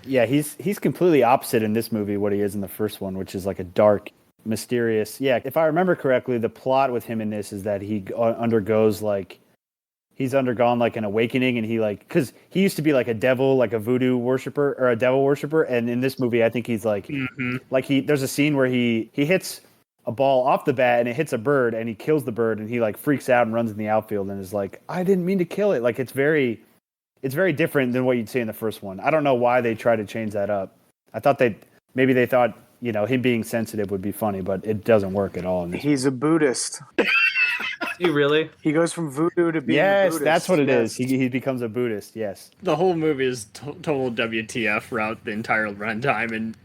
Yeah, he's completely opposite in this movie what he is in the first one, which is like a dark, mysterious. Yeah, if I remember correctly, the plot with him in this is that he undergoes he's undergone an awakening, and because he used to be like a devil, like a voodoo worshiper or a devil worshiper, and in this movie I think he's there's a scene where he hits a ball off the bat and it hits a bird and he kills the bird, and he freaks out and runs in the outfield and is like, I didn't mean to kill it. It's very different than what you'd see in the first one. I don't know why they try to change that up. I thought they thought him being sensitive would be funny, but it doesn't work at all. He's a Buddhist. You really? He goes from voodoo to being a Buddhist. Yes, that's what it is. He becomes a Buddhist, yes. The whole movie is total WTF throughout the entire runtime, and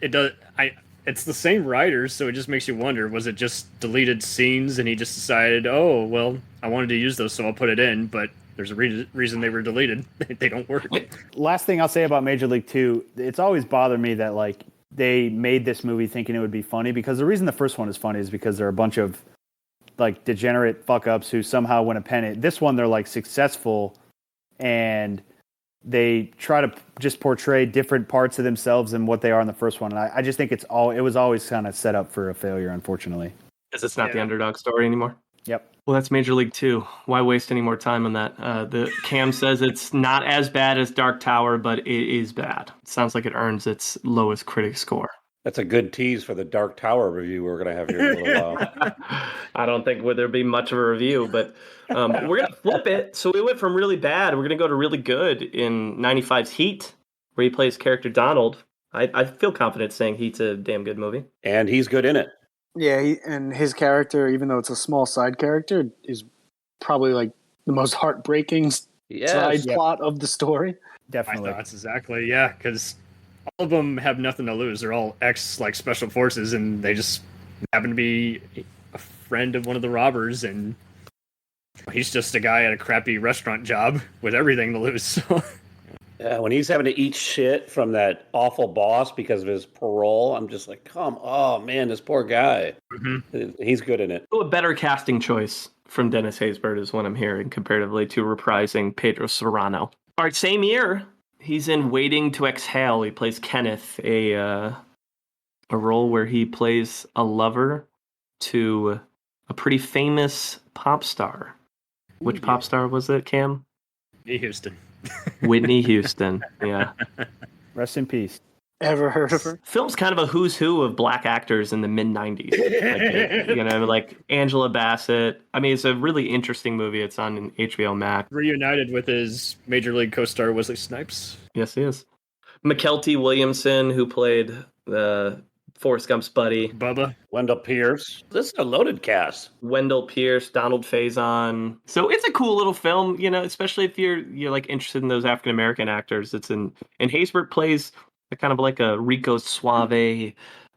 it's the same writers, so it just makes you wonder, was it just deleted scenes and he just decided, oh, well, I wanted to use those, so I'll put it in, but there's a reason they were deleted. They don't work. Last thing I'll say about Major League 2, it's always bothered me that they made this movie thinking it would be funny, because the reason the first one is funny is because they're a bunch of degenerate fuck ups who somehow win a pennant. This one, they're successful, and they try to just portray different parts of themselves than what they are in the first one. And I just think it was always kind of set up for a failure, unfortunately. Because it's not the underdog story anymore. Yep. Well, that's Major League 2. Why waste any more time on that? The Cam says it's not as bad as Dark Tower, but it is bad. It sounds like it earns its lowest critic score. That's a good tease for the Dark Tower review we're going to have here in a little while. I don't think there'll be much of a review, but we're going to flip it. So we went from really bad, we're going to go to really good in 95's Heat, where he plays character Donald. I feel confident saying Heat's a damn good movie. And he's good in it. Yeah, and his character, even though it's a small side character, is probably like the most heartbreaking side plot of the story. Definitely. My thoughts exactly, yeah, because all of them have nothing to lose. They're all special forces, and they just happen to be a friend of one of the robbers, and he's just a guy at a crappy restaurant job with everything to lose. So. Yeah, when he's having to eat shit from that awful boss because of his parole, I'm just like, oh man, this poor guy. Mm-hmm. He's good in it. A better casting choice from Dennis Haysbert is what I'm hearing, comparatively to reprising Pedro Cerrano. All right, same year, he's in Waiting to Exhale. He plays Kenneth, a role where he plays a lover to a pretty famous pop star. Which pop star was it, Cam? Houston. Whitney Houston, yeah. Rest in peace. Ever heard of her? Film's kind of a who's who of black actors in the mid-90s. Like Angela Bassett. I mean, it's a really interesting movie. It's on HBO Max. Reunited with his Major League co-star Wesley Snipes. Yes, he is. McKelty Williamson, who played Forrest Gump's buddy. Bubba. Wendell Pierce. This is a loaded cast. Wendell Pierce, Donald Faison. So it's a cool little film, especially if you're like interested in those African American actors. And Haysbert plays a kind of like a Rico Suave,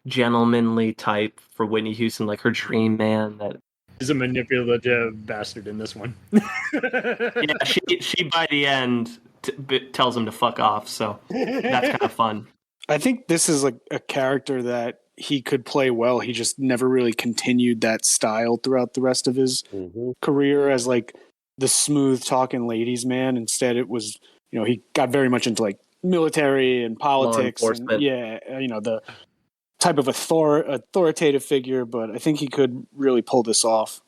gentlemanly type for Whitney Houston, like her dream man. That is a manipulative bastard in this one. Yeah, she by the end tells him to fuck off. So that's kind of fun. I think this is like a character that he could play well. He just never really continued that style throughout the rest of his career as like the smooth talking ladies man. Instead, it was, he got very much into like military and politics. And, the type of authoritative figure, but I think he could really pull this off.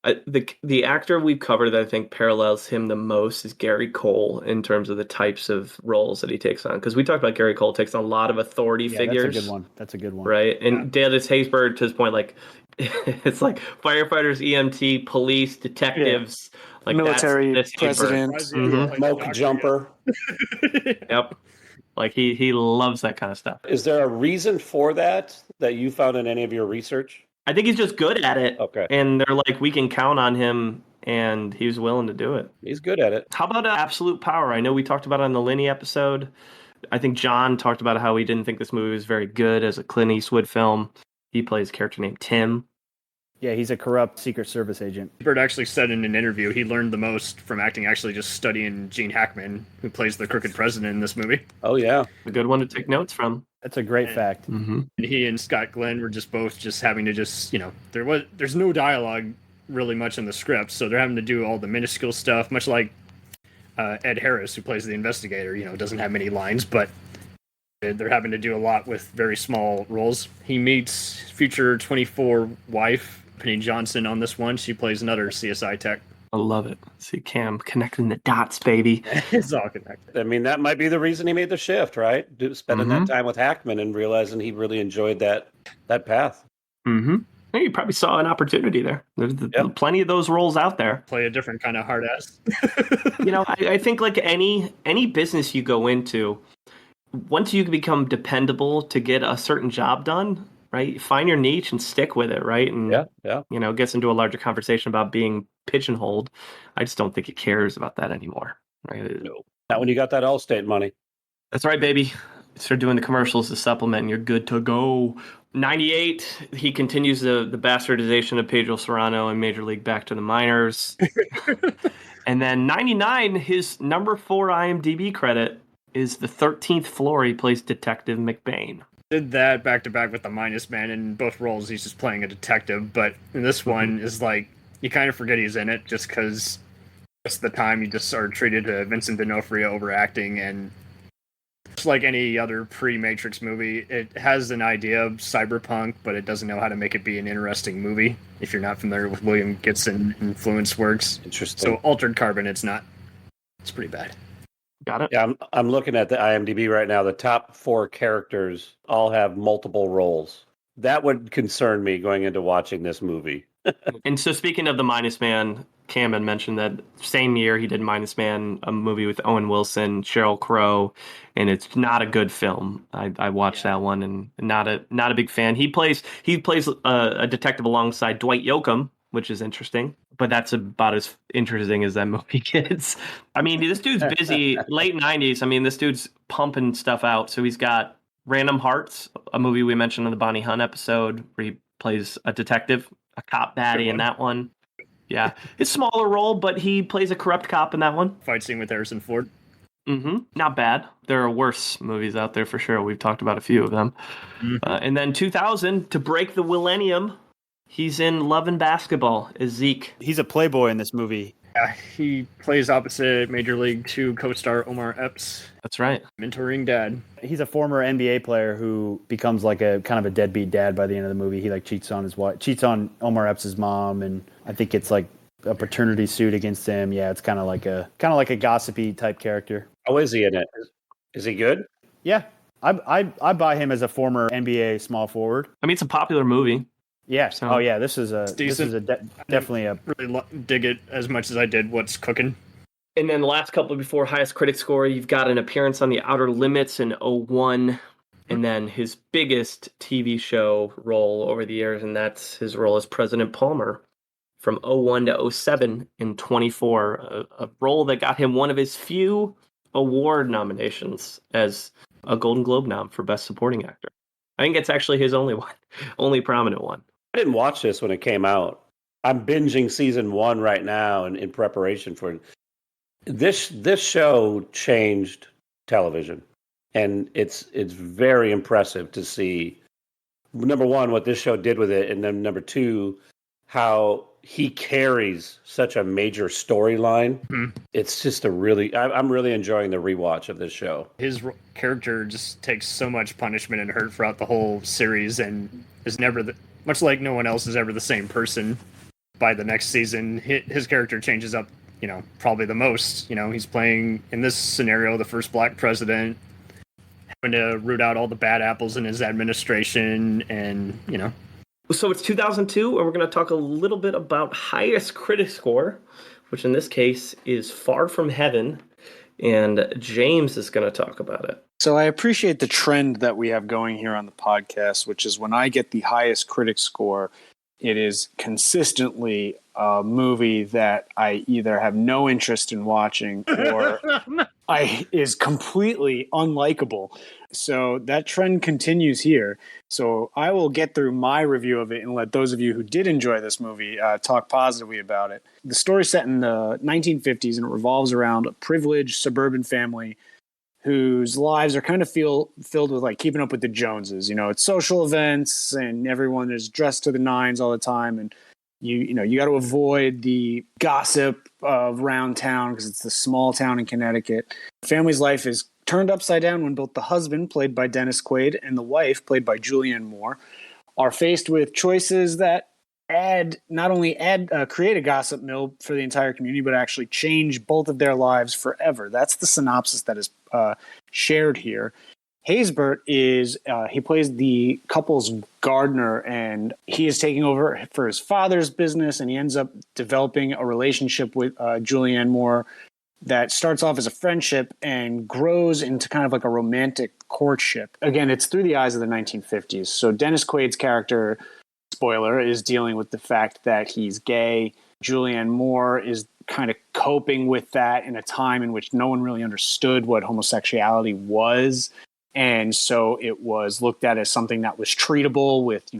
The actor we've covered that I think parallels him the most is Gary Cole in terms of the types of roles that he takes on. Because we talked about Gary Cole takes on a lot of authority figures. That's a good one. Right? And Dennis Haysbert, to his point, like it's like firefighters, EMT, police, detectives, like military president, smoke jumper. Yep. Like he loves that kind of stuff. Is there a reason for that you found in any of your research? I think he's just good at it. Okay. And they're like, we can count on him, and he was willing to do it. He's good at it. How about Absolute Power? I know we talked about it on the Linney episode. I think John talked about how he didn't think this movie was very good as a Clint Eastwood film. He plays a character named Tim. Yeah, he's a corrupt Secret Service agent. Bert actually said in an interview he learned the most from acting, actually just studying Gene Hackman, who plays the crooked president in this movie. Oh, yeah. A good one to take notes from. That's a great fact. Mm-hmm. And he and Scott Glenn were just both just having to there's no dialogue really much in the script, so they're having to do all the minuscule stuff, much like Ed Harris, who plays the investigator, doesn't have many lines, but they're having to do a lot with very small roles. He meets future 24 wife, Penny Johnson, on this one. She plays another CSI tech. I love it. See Cam connecting the dots, baby. It's all connected. I mean, that might be the reason he made the shift, right? Spending that time with Hackman and realizing he really enjoyed that path. Mm-hmm. You probably saw an opportunity there. There's plenty of those roles out there. Play a different kind of hard ass. I think like any business you go into, once you become dependable to get a certain job done, right? Find your niche and stick with it, right? And gets into a larger conversation about being pigeonholed. I just don't think he cares about that anymore, right? No. Not when you got that Allstate money. That's right, baby. Start doing the commercials to supplement, and you're good to go. 98, he continues the bastardization of Pedro Cerrano in Major League Back to the Minors. And then 99, his number 4 IMDb credit is the 13th Floor. He plays Detective McBain. Did that back to back with the Minus Man. In both roles, he's just playing a detective, but in this one is like you kind of forget he's in it just because most of the time you just are treated to Vincent D'Onofrio overacting, and just like any other pre-Matrix movie, it has an idea of cyberpunk, but it doesn't know how to make it be an interesting movie. If you're not familiar with William Gibson influence works, Interesting. so Altered Carbon, it's pretty bad. Got it. Yeah, I'm looking at the IMDb right now. The top 4 characters all have multiple roles. That would concern me going into watching this movie. And so speaking of the Minus Man, Cam had mentioned that same year he did Minus Man, a movie with Owen Wilson, Sheryl Crow, and it's not a good film. I watched that one and not a big fan. He plays a detective alongside Dwight Yoakam, which is interesting, but that's about as interesting as that movie gets. I mean, this dude's busy. Late 90s. I mean, this dude's pumping stuff out. So he's got Random Hearts, a movie we mentioned on the Bonnie Hunt episode, where he plays a detective, a cop baddie in that one. Yeah, it's a smaller role, but he plays a corrupt cop in that one. Fight scene with Harrison Ford. Not bad. There are worse movies out there for sure. We've talked about a few of them. And then 2000, to break the millennium, he's in Love and Basketball as Zeke. He's a playboy in this movie. Yeah, he plays opposite Major League 2 co-star Omar Epps. That's right. Mentoring dad. He's a former NBA player who becomes like a kind of a deadbeat dad by the end of the movie. He like cheats on his wife, cheats on Omar Epps' mom, and I think it's like a paternity suit against him. Yeah, it's kind of like a gossipy type character. How is he in it? Is he good? Yeah, I buy him as a former NBA small forward. I mean, it's a popular movie. Yeah. So, oh yeah, this is decent. Definitely a. Really dig it as much as I did What's Cooking. And then the last couple before highest critic score, you've got an appearance on The Outer Limits in 01, and then his biggest TV show role over the years, and that's his role as President Palmer from 01 to 07 in 24, a role that got him one of his few award nominations as a Golden Globe nom for Best Supporting Actor. I think it's actually his only prominent one. I didn't watch this when it came out. I'm binging season 1 right now in preparation for it. This show changed television, and it's very impressive to see, number one, what this show did with it, and then number 2, how he carries such a major storyline. It's just I'm really enjoying the rewatch of this show. His character just takes so much punishment and hurt throughout the whole series, and is never much like no one else is ever the same person. By the next season, his character changes up, probably the most. He's playing, in this scenario, the first black president, having to root out all the bad apples in his administration, and, So it's 2002, and we're going to talk a little bit about highest critic score, which in this case is Far From Heaven, and James is going to talk about it. So I appreciate the trend that we have going here on the podcast, which is when I get the highest critic score, it is consistently a movie that I either have no interest in watching or is completely unlikable. So that trend continues here. So I will get through my review of it and let those of you who did enjoy this movie talk positively about it. The story's set in the 1950s, and it revolves around a privileged suburban family whose lives are kind of filled with like keeping up with the Joneses. It's social events and everyone is dressed to the nines all the time. And you got to avoid the gossip around town because it's the small town in Connecticut. The family's life is turned upside down when both the husband, played by Dennis Quaid, and the wife, played by Julianne Moore, are faced with choices that create a gossip mill for the entire community, but actually change both of their lives forever. That's the synopsis that is shared here. Haysbert he plays the couple's gardener, and he is taking over for his father's business, and he ends up developing a relationship with Julianne Moore that starts off as a friendship and grows into kind of like a romantic courtship. Again, it's through the eyes of the 1950s. So Dennis Quaid's character, spoiler, is dealing with the fact that he's gay. Julianne Moore is kind of coping with that in a time in which no one really understood what homosexuality was. And so it was looked at as something that was treatable with,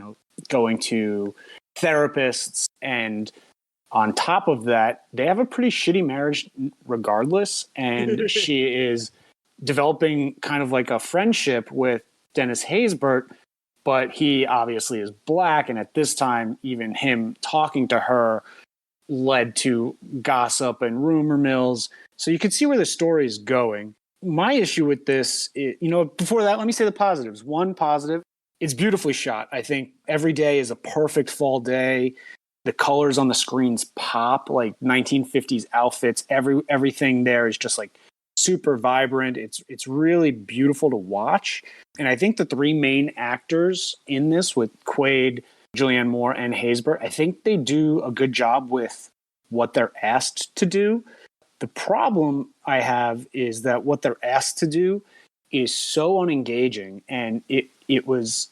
going to therapists. And on top of that, they have a pretty shitty marriage regardless. And she is developing kind of like a friendship with Dennis Haysbert, but he obviously is black. And at this time, even him talking to her led to gossip and rumor mills. So you can see where the story is going. My issue with this, before that, let me say the positives. One positive, it's beautifully shot. I think every day is a perfect fall day. The colors on the screens pop, like 1950s outfits. Everything there is just like super vibrant. It's really beautiful to watch. And I think the three main actors in this, with Quaid, Julianne Moore, and Haysbert, I think they do a good job with what they're asked to do. The problem I have is that what they're asked to do is so unengaging. And it was,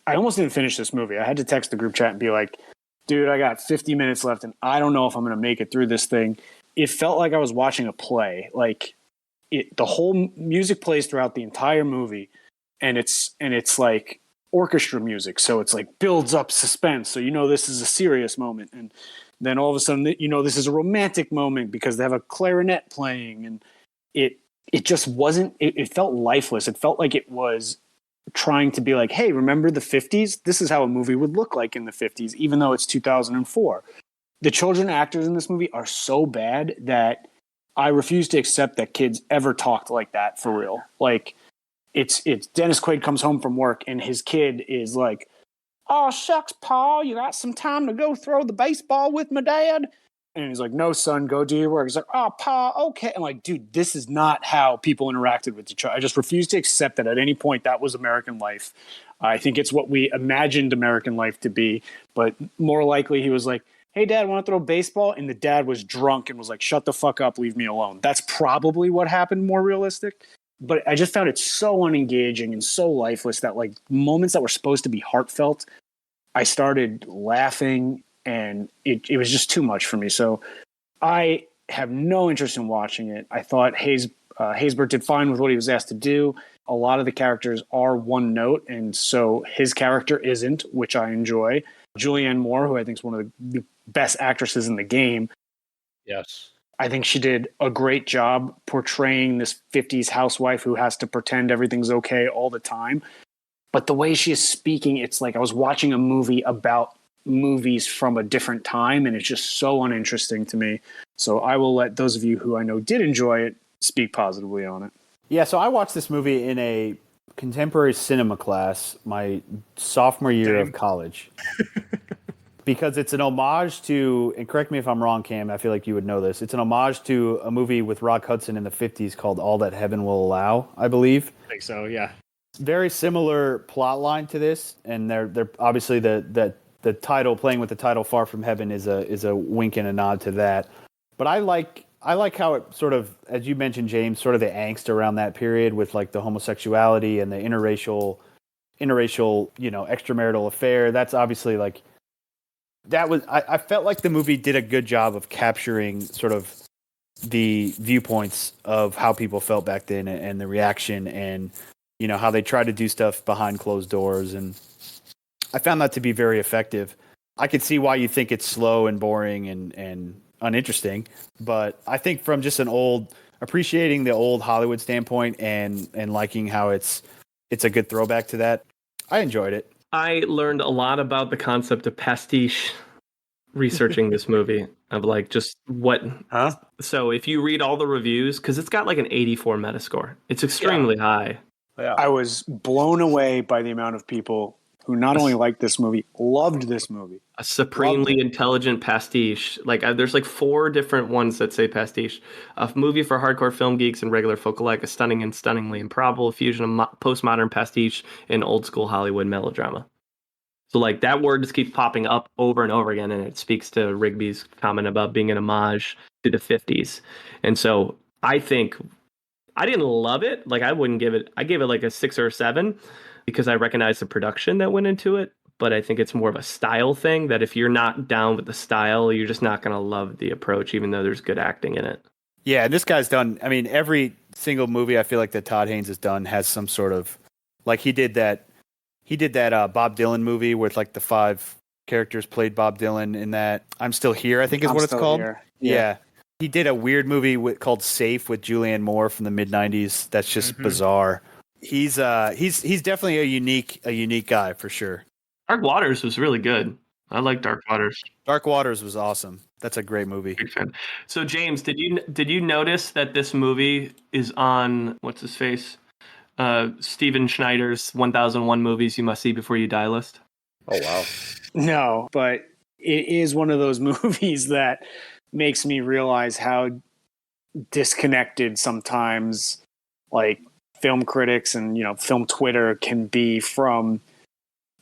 I almost didn't finish this movie. I had to text the group chat and be like, dude, I got 50 minutes left and I don't know if I'm going to make it through this thing. It felt like I was watching a play. Like the whole music plays throughout the entire movie, and it's like orchestra music. So it's like builds up suspense. So, this is a serious moment. And then all of a sudden, this is a romantic moment because they have a clarinet playing, and it just wasn't, it felt lifeless. It felt like it was trying to be like, hey, remember the 50s? This is how a movie would look like in the 50s, even though it's 2004. The children actors in this movie are so bad that I refuse to accept that kids ever talked like that for real. Like, it's Dennis Quaid comes home from work and his kid is like, oh, shucks, Pa, you got some time to go throw the baseball with my dad? And he's like, no, son, go do your work. He's like, oh, Pa, okay. I'm like, dude, this is not how people interacted with each other. I just refuse to accept that at any point that was American life. I think it's what we imagined American life to be. But more likely he was like, hey, Dad, want to throw baseball? And the dad was drunk and was like, shut the fuck up, leave me alone. That's probably what happened, more realistic. But I just found it so unengaging and so lifeless that like moments that were supposed to be heartfelt, I started laughing, and it was just too much for me. So I have no interest in watching it. I thought Haysbert did fine with what he was asked to do. A lot of the characters are one note, and so his character isn't, which I enjoy. Julianne Moore, who I think is one of the best actresses in the game. Yes. I think she did a great job portraying this 50s housewife who has to pretend everything's okay all the time. But the way she is speaking, it's like I was watching a movie about movies from a different time, and it's just so uninteresting to me. So I will let those of you who I know did enjoy it speak positively on it. Yeah, so I watched this movie in a contemporary cinema class my sophomore year of college. Because it's an homage to, and correct me if I'm wrong, Cam, I feel like you would know this. It's an homage to a movie with Rock Hudson in the 50s called All That Heaven Will Allow, I believe. I think so, yeah. Very similar plot line to this, and they're obviously the title, playing with the title Far From Heaven is a wink and a nod to that. But I like how it sort of, as you mentioned, James, sort of the angst around that period with like the homosexuality and the interracial, extramarital affair. That's obviously like, that was, I felt like the movie did a good job of capturing sort of the viewpoints of how people felt back then and the reaction and, how they tried to do stuff behind closed doors. And I found that to be very effective. I could see why you think it's slow and boring and uninteresting, but I think from just appreciating the old Hollywood standpoint and liking how it's a good throwback to that, I enjoyed it. I learned a lot about the concept of pastiche researching this movie, of like just what. Huh? So if you read all the reviews, because it's got like an 84 Metascore, it's extremely high. Yeah. I was blown away by the amount of people who not only liked this movie, loved this movie. A supremely intelligent pastiche. Like there's like 4 different ones that say pastiche. A movie for hardcore film geeks and regular folk alike. A stunning and stunningly improbable fusion of postmodern pastiche and old school Hollywood melodrama. So like that word just keeps popping up over and over again, and it speaks to Rigby's comment about being an homage to the 50s. And so I think I didn't love it. Like I gave it like a 6 or a 7 because I recognize the production that went into it. But I think it's more of a style thing that if you're not down with the style, you're just not going to love the approach, even though there's good acting in it. Yeah, this guy's done. I mean, every single movie I feel like that Todd Haynes has done has some sort of, like he did that Bob Dylan movie with like the 5 characters played Bob Dylan in that. I'm Still Here, I think is what it's called. Yeah. He did a weird movie called Safe with Julianne Moore from the mid '90s. That's just bizarre. He's definitely a unique guy for sure. Dark Waters was really good. I like Dark Waters. Dark Waters was awesome. That's a great movie. Big fan. So James, did you notice that this movie is on what's his face? Steven Schneider's 1001 movies you must see before you die list? Oh wow. No, but it is one of those movies that makes me realize how disconnected sometimes like film critics and film Twitter can be from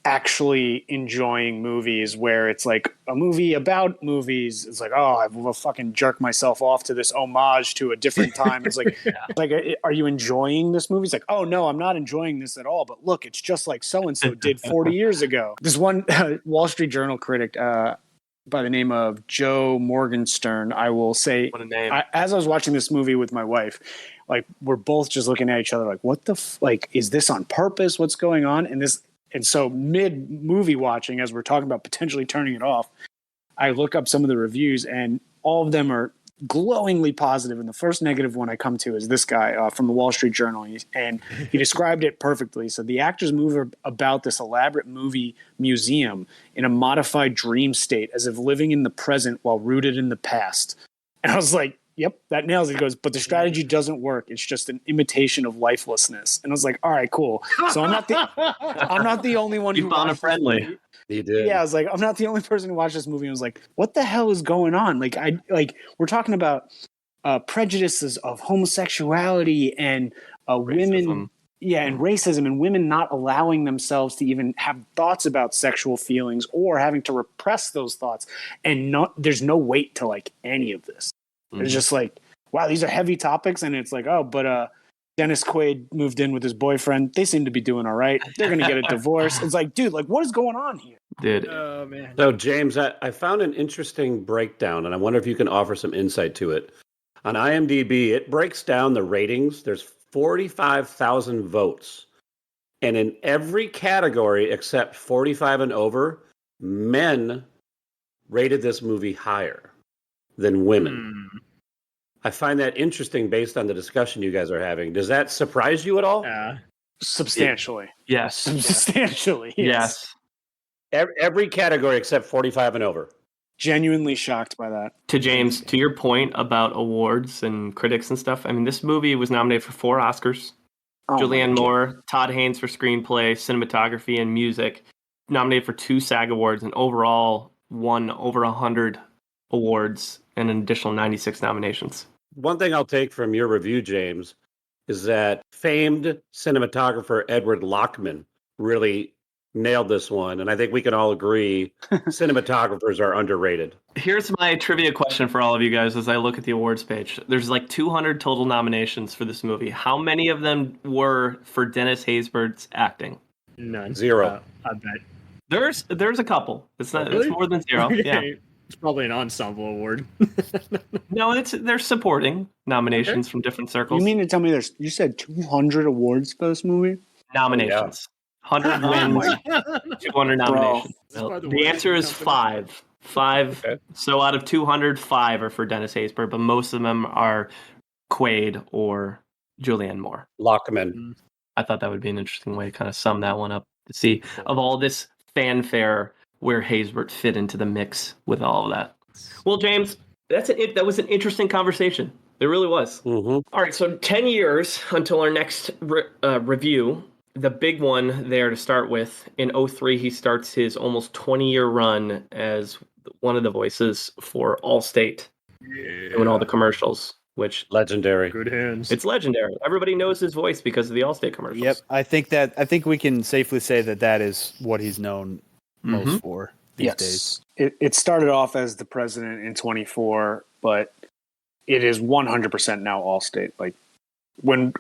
actually enjoying movies, where it's like a movie about movies. It's like, oh, I will fucking jerk myself off to this homage to a different time. It's like, like, are you enjoying this movie? It's like, oh no, I'm not enjoying this at all. But look, it's just like so-and-so did 40 years ago. This one Wall Street Journal critic by the name of Joe Morgenstern, I will say, What a name. as I was watching this movie with my wife, like we're both just looking at each other like, what the like, is this on purpose? What's going on? And so mid movie watching, as we're talking about potentially turning it off, I look up some of the reviews and all of them are glowingly positive. And the first negative one I come to is this guy from the Wall Street Journal. And he described it perfectly. So the actors move about this elaborate movie museum in a modified dream state, as if living in the present while rooted in the past. And I was like, yep, that nails it. He goes, but the strategy doesn't work. It's just an imitation of lifelessness. And I was like, all right, cool. So I'm not the only one You found a friendly. You did. Yeah, I was like, I'm not the only person who watched this movie and was like, what the hell is going on? Like, we're talking about prejudices of homosexuality and women, and racism, and women not allowing themselves to even have thoughts about sexual feelings or having to repress those thoughts. And there's no weight to like any of this. It's just like, wow, these are heavy topics, and it's like, oh, but Dennis Quaid moved in with his boyfriend. They seem to be doing all right. They're going to get a divorce. It's like, dude, like, what is going on here? Dude. Oh, man. So, James, I found an interesting breakdown, and I wonder if you can offer some insight to it. On IMDb, it breaks down the ratings. There's 45,000 votes. And in every category except 45 and over, men rated this movie higher than women. I find that interesting based on the discussion you guys are having. Does that surprise you at all? Substantially. Yes. Substantially. Yes. Every category except 45 and over. Genuinely shocked by that. To James, to your point about awards and critics and stuff, I mean, this movie was nominated for 4 Oscars. Julianne Moore, Todd Haynes for screenplay, cinematography, and music. Nominated for 2 SAG awards, and overall won over 100 awards and an additional 96 nominations. One thing I'll take from your review, James, is that famed cinematographer Edward Lockman really nailed this one. And I think we can all agree cinematographers are underrated. Here's my trivia question for all of you guys as I look at the awards page. There's like 200 total nominations for this movie. How many of them were for Dennis Haysbert's acting? None. 0. I bet. There's a couple. It's not. Really? It's more than 0. Okay. Yeah. It's probably an ensemble award. No, they're supporting nominations from different circles. You mean to tell me you said 200 awards for this movie? Nominations. 100 wins, 200 nominations. The answer is 5. 5. Okay. So out of 200, 5 are for Dennis Haysbert, but most of them are Quaid or Julianne Moore. Lockman. I thought that would be an interesting way to kind of sum that one up, to see of all this fanfare where Haysbert fit into the mix with all of that. Well, James, that's it. That was an interesting conversation. It really was. Mm-hmm. All right, so 10 years until our next review. The big one there to start with, in 2003, he starts his almost 20-year run as one of the voices for Allstate, doing all the commercials, which legendary. Good hands. It's legendary. Everybody knows his voice because of the Allstate commercials. Yep, I think we can safely say that is what he's known most for these days. It started off as the president in 24, but it is 100% now Allstate. Like, when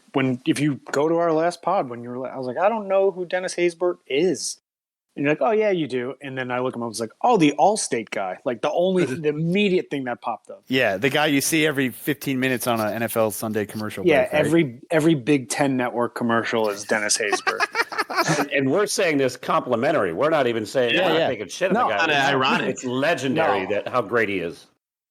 if you go to our last pod, I was like, I don't know who Dennis Haysbert is. And you're like, oh yeah, you do. And then I look him up, I was like, oh, the Allstate guy. Like the immediate thing that popped up. Yeah, the guy you see every 15 minutes on an NFL Sunday commercial break, right? every Big Ten network commercial is Dennis Haysbert. And we're saying this complimentary. We're not even saying taking shit on the guy. Not ironic. It's legendary that how great he is.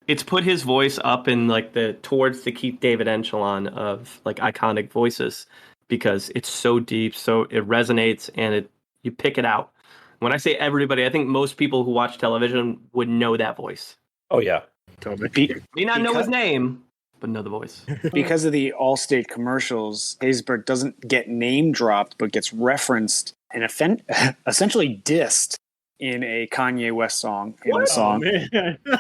It's put his voice up in like towards the Keith David echelon of like iconic voices because it's so deep, so it resonates, and you pick it out. When I say everybody, I think most people who watch television would know that voice. Oh yeah. Totally. May not know his name, but know the voice. Because of the Allstate commercials, Haysbert doesn't get name dropped, but gets referenced and essentially dissed in a Kanye West song. In the song.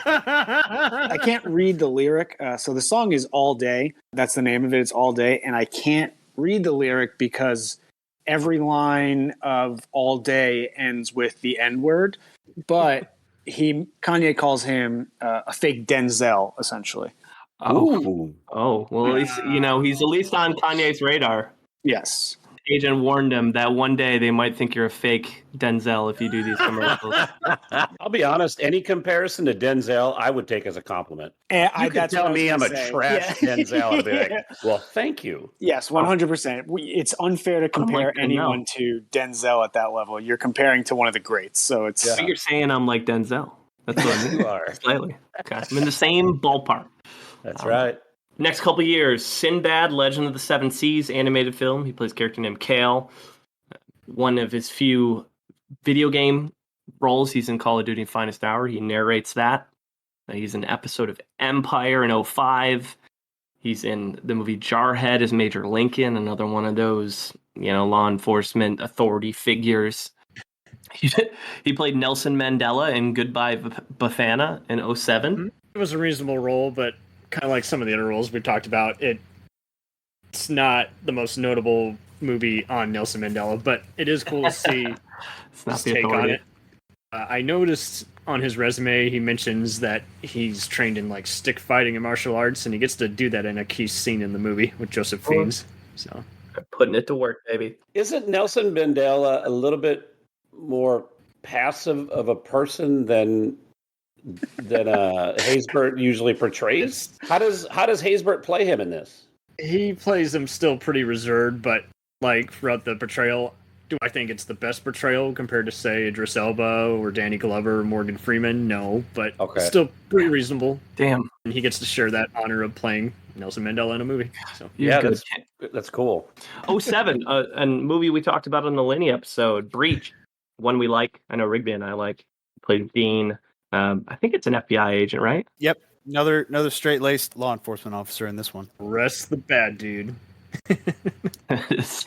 I can't read the lyric. So the song is All Day. That's the name of it. It's All Day. And I can't read the lyric because every line of All Day ends with the N word. But Kanye calls him a fake Denzel, essentially. Oh, well, at least, he's at least on Kanye's radar. Yes. Agent warned him that one day they might think you're a fake Denzel if you do these commercials. I'll be honest, any comparison to Denzel, I would take as a compliment. And You could tell me I'm a trash Denzel. I'd be like, well, thank you. Yes, 100%. It's unfair to compare anyone to Denzel at that level. You're comparing to one of the greats, so it's... But you're saying I'm like Denzel. That's what I mean. You are. Slightly. Okay. I'm in the same ballpark. That's right. Next couple of years, Sinbad, Legend of the Seven Seas, animated film. He plays a character named Kale. One of his few video game roles. He's in Call of Duty Finest Hour. He narrates that. He's in an episode of Empire in 2005. He's in the movie Jarhead as Major Lincoln, another one of those, law enforcement authority figures. He played Nelson Mandela in Goodbye Bafana in 2007. It was a reasonable role, but kind of like some of the other roles we've talked about, it's not the most notable movie on Nelson Mandela, but it is cool to see his take on it. I noticed on his resume he mentions that he's trained in like stick fighting and martial arts, and he gets to do that in a key scene in the movie with Joseph Fiennes. So putting it to work, baby. Isn't Nelson Mandela a little bit more passive of a person than Haysbert usually portrays? How does Haysbert play him in this? He plays him still pretty reserved, but like throughout the portrayal, do I think it's the best portrayal compared to say Idris Elba or Danny Glover or Morgan Freeman? No, but still pretty reasonable. Damn, and he gets to share that honor of playing Nelson Mandela in a movie. So that's cool. 2007, a movie we talked about on the Lenny episode, Breach, one we like. I know Rigby and I like. Played Dean. I think it's an FBI agent, right? Yep. Another straight-laced law enforcement officer in this one. Arrest the bad dude.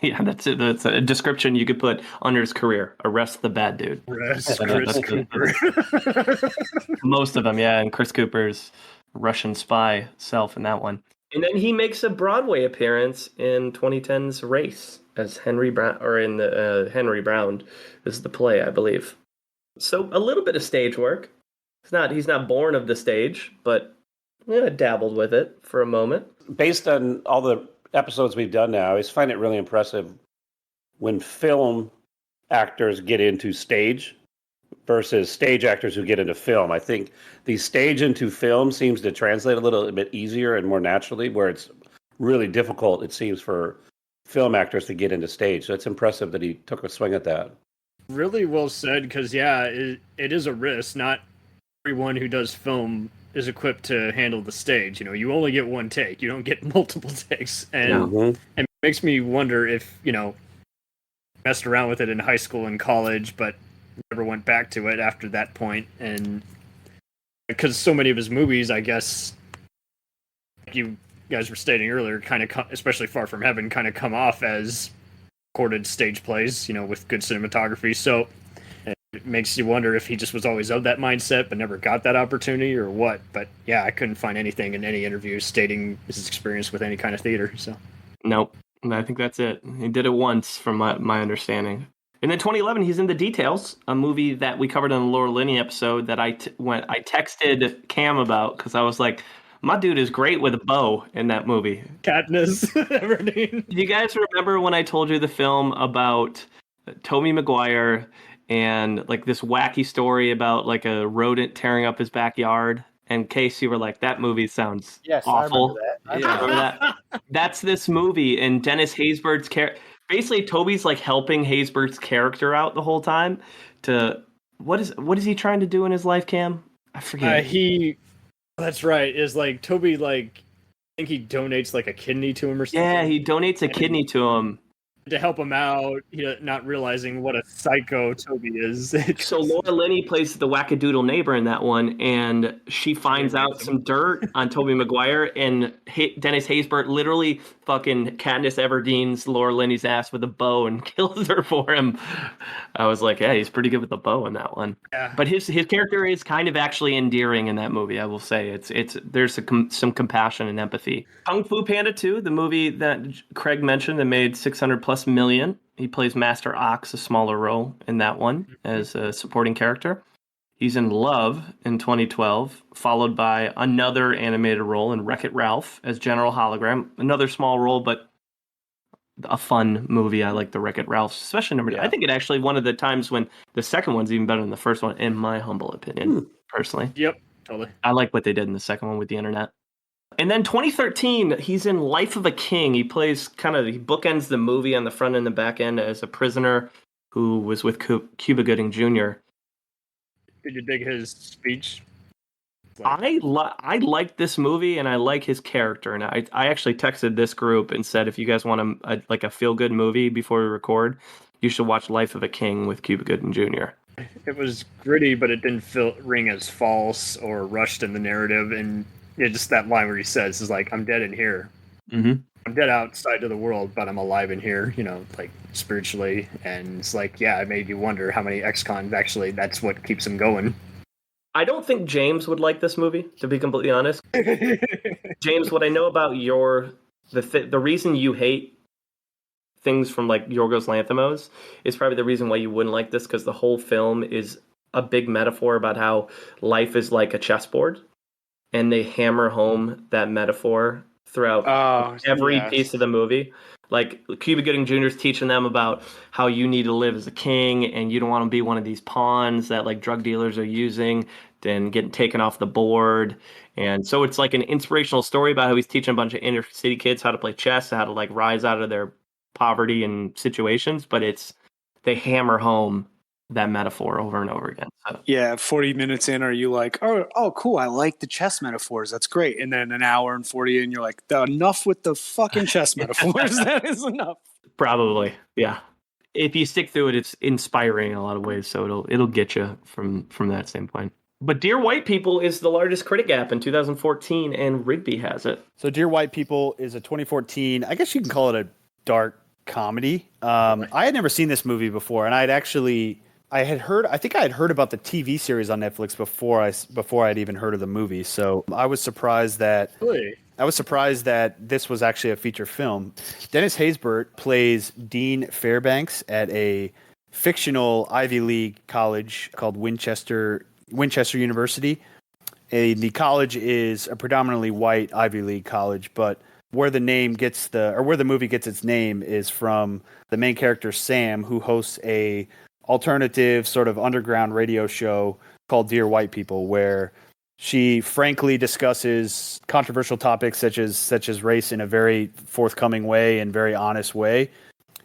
Yeah, that's it. That's a description you could put under his career. Arrest the bad dude. Arrest Chris Cooper. Most of them, yeah. And Chris Cooper's Russian spy self in that one. And then he makes a Broadway appearance in 2010's Race as Henry Brown, or in the Henry Brown is the play, I believe. So a little bit of stage work. He's not born of the stage, but dabbled with it for a moment. Based on all the episodes we've done now, I always find it really impressive when film actors get into stage versus stage actors who get into film. I think the stage into film seems to translate a little bit easier and more naturally, where it's really difficult, it seems, for film actors to get into stage. So it's impressive that he took a swing at that. Really well said, because it is a risk. Not everyone who does film is equipped to handle the stage. You only get one take. You don't get multiple takes. And it makes me wonder if, messed around with it in high school and college, but never went back to it after that point. And because so many of his movies, I guess, like you guys were stating earlier, kind of, especially Far From Heaven, kind of come off as recorded stage plays, with good cinematography. So it makes you wonder if he just was always of that mindset but never got that opportunity or what. But yeah, I couldn't find anything in any interview stating his experience with any kind of theater. So nope, I think that's it. He did it once, from my understanding. And then 2011, he's in The Details, a movie that we covered on the Laura Linney episode that I texted Cam about, because I was like, my dude is great with a bow in that movie. Katniss Everdeen. Do you guys remember when I told you the film about Tobey Maguire and like this wacky story about like a rodent tearing up his backyard? And Case, you were like, that movie sounds awful. I remember that. That's this movie, and Dennis Haysbert's character. Basically, Toby's like helping Haysbert's character out the whole time. To what is he trying to do in his life, Cam? I forget. That's right. Is like Toby, like, I think he donates like a kidney to him or something. Yeah, he donates a kidney to him. to help him out, not realizing what a psycho Toby is. So Laura Linney plays the wackadoodle neighbor in that one, and she finds out some dirt on Tobey Maguire, and Dennis Haysbert literally fucking Katniss Everdeen's Laura Linney's ass with a bow and kills her for him. I was like, yeah, he's pretty good with the bow in that one. Yeah. But his character is kind of actually endearing in that movie. I will say there's some compassion and empathy. Kung Fu Panda 2, the movie that Craig mentioned that made $600+ million. He plays Master Ox, a smaller role in that one as a supporting character. He's in Love in 2012, followed by another animated role in Wreck-It Ralph as General Hologram. Another small role, but a fun movie. I like the Wreck-It Ralph, especially number 2. I think it actually one of the times when the second one's even better than the first one, in my humble opinion, personally. Yep, totally. I like what they did in the second one with the internet. And then 2013, he's in Life of a King. He plays he bookends the movie on the front and the back end as a prisoner who was with Cuba Gooding Jr. Did you dig his speech? I like this movie, and I like his character. And I actually texted this group and said, if you guys want a feel-good movie before we record, you should watch Life of a King with Cuba Gooding Jr. It was gritty, but it didn't ring as false or rushed in the narrative. And just that line where he says, is like, I'm dead in here. Mm-hmm. I'm dead outside of the world, but I'm alive in here, like spiritually. And it's like, yeah, it made you wonder how many ex-cons actually, that's what keeps him going. I don't think James would like this movie, to be completely honest. James, what I know about the reason you hate things from like Yorgos Lanthimos is probably the reason why you wouldn't like this, because the whole film is a big metaphor about how life is like a chessboard, and they hammer home that metaphor throughout every piece of the movie. Like Cuba Gooding Jr. is teaching them about how you need to live as a king, and you don't want to be one of these pawns that like drug dealers are using and getting taken off the board. And so it's like an inspirational story about how he's teaching a bunch of inner city kids how to play chess, how to like rise out of their poverty and situations. But they hammer home that metaphor over and over again. So. Yeah, 40 minutes in, are you like, oh, cool, I like the chess metaphors, that's great. And then an hour and 40 in, you're like, enough with the fucking chess metaphors. That is enough. Probably, yeah. If you stick through it, it's inspiring in a lot of ways, so it'll get you from that standpoint. But Dear White People is the largest critic gap in 2014, and Rigby has it. So Dear White People is a 2014, I guess you can call it a dark comedy. I had never seen this movie before, and I had heard about the TV series on Netflix before I'd even heard of the movie. So I was surprised that this was actually a feature film. Dennis Haysbert plays Dean Fairbanks at a fictional Ivy League college called Winchester University. The college is a predominantly white Ivy League college, but where the movie gets its name is from the main character Sam, who hosts a alternative sort of underground radio show called Dear White People, where she frankly discusses controversial topics such as race in a very forthcoming way and very honest way.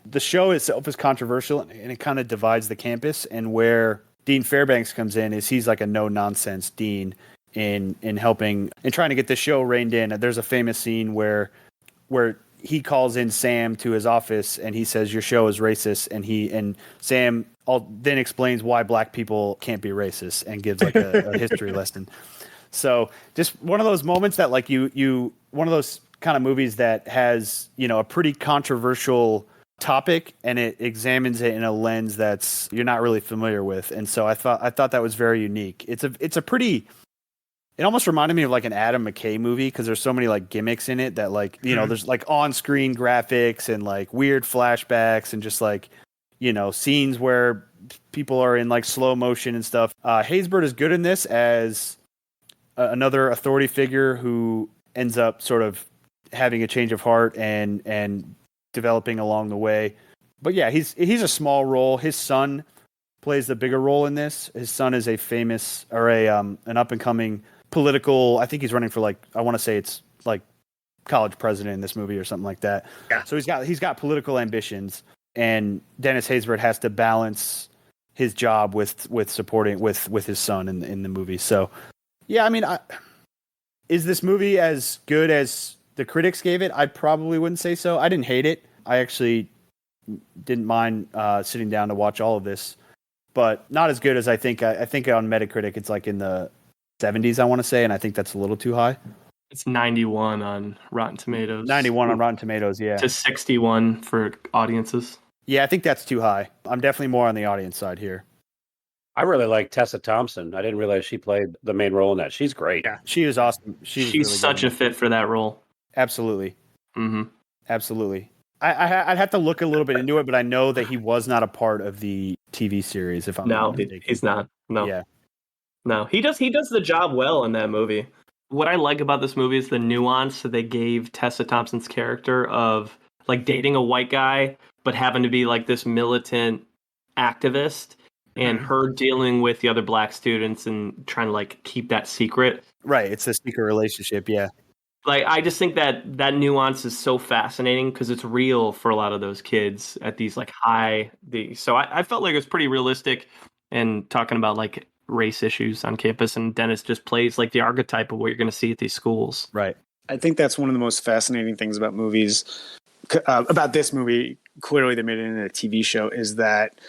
The show itself is controversial, and it kind of divides the campus. And where Dean Fairbanks comes in is he's like a no nonsense dean in helping and trying to get the show reined in. There's a famous scene where he calls in Sam to his office and he says, "Your show is racist," and Sam then explains why black people can't be racist and gives like a history lesson. So just one of those moments that like one of those kind of movies that has, a pretty controversial topic and it examines it in a lens that's you're not really familiar with. And so I thought that was very unique. It almost reminded me of like an Adam McKay movie because there's so many like gimmicks in it that like, there's like on-screen graphics and like weird flashbacks and just like, scenes where people are in like slow motion and stuff. Haysbert is good in this as another authority figure who ends up sort of having a change of heart and developing along the way. But yeah, he's a small role. His son plays the bigger role in this. His son is a famous or an up and coming political. I think he's running for like, I want to say it's like college president in this movie or something like that. Yeah. So he's got political ambitions, and Dennis Haysbert has to balance his job with supporting with his son in the movie. So yeah, I mean, is this movie as good as the critics gave it? I probably wouldn't say so. I didn't hate it. I actually Didn't mind sitting down to watch all of this, but not as good as I think. I think on Metacritic it's like in the 70s, I want to say, and I think that's a little too high. It's 91 on Rotten Tomatoes. 91 on Rotten Tomatoes, yeah. To 61 for audiences. Yeah, I think that's too high. I'm definitely more on the audience side here. I really like Tessa Thompson. I didn't realize she played the main role in that. She's great. Yeah, she is awesome. She's really such a fit for that role. Absolutely. Mm-hmm. Absolutely. I'd have to look a little bit into it, but I know that he was not a part of the TV series. If I'm not mistaken. He's not. No. Yeah. No, he does the job well in that movie. What I like about this movie is the nuance that they gave Tessa Thompson's character of like dating a white guy, but having to be like this militant activist, and her dealing with the other black students and trying to like keep that secret. Right. It's a secret relationship. Yeah. Like, I just think that nuance is so fascinating because it's real for a lot of those kids at these like so I felt like it was pretty realistic and talking about like race issues on campus, and Dennis just plays like the archetype of what you're going to see at these schools. Right. I think that's one of the most fascinating things about movies, about this movie. Clearly they made it into a TV show, is that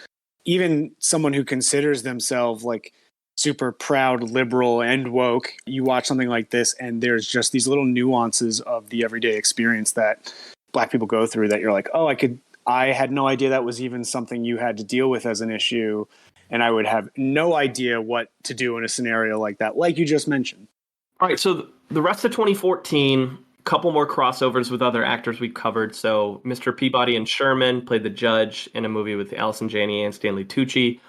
even someone who considers themselves like super proud, liberal, and woke, you watch something like this and there's just these little nuances of the everyday experience that black people go through that you're like, oh, I had no idea that was even something you had to deal with as an issue. And I would have no idea what to do in a scenario like that, like you just mentioned. All right, so the rest of 2014, a couple more crossovers with other actors we covered. So Mr. Peabody and Sherman played the judge in a movie with Allison Janney and Stanley Tucci.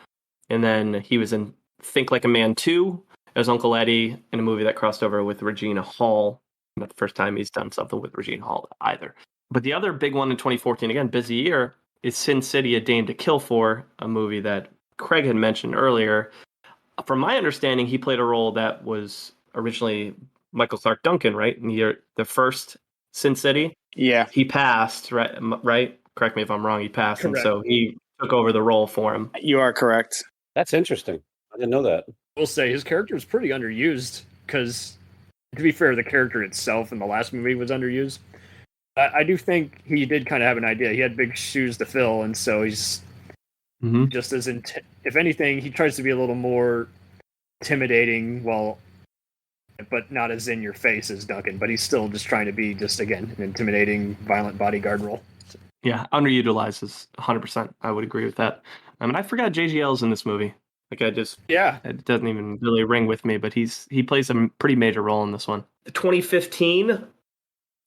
And then he was in Think Like a Man 2 as Uncle Eddie in a movie that crossed over with Regina Hall. Not the first time he's done something with Regina Hall either. But the other big one in 2014, again, busy year, is Sin City, A Dame to Kill For, a movie that Craig had mentioned earlier. From my understanding, he played a role that was originally Michael Clark Duncan, right? In the first Sin City. Yeah. He passed, right? Correct me if I'm wrong. He passed, Correct. And so he took over the role for him. You are correct. That's interesting. I didn't know that. I will say his character is pretty underused because, to be fair, the character itself in the last movie was underused. I do think he did kind of have an idea. He had big shoes to fill, and so he's just as if anything, he tries to be a little more intimidating, but not as in your face as Duncan. But he's still just trying to be an intimidating, violent bodyguard role. Yeah, underutilizes 100%. I would agree with that. I mean, I forgot JGL's in this movie. Like, it doesn't even really ring with me, but he plays a pretty major role in this one. 2015,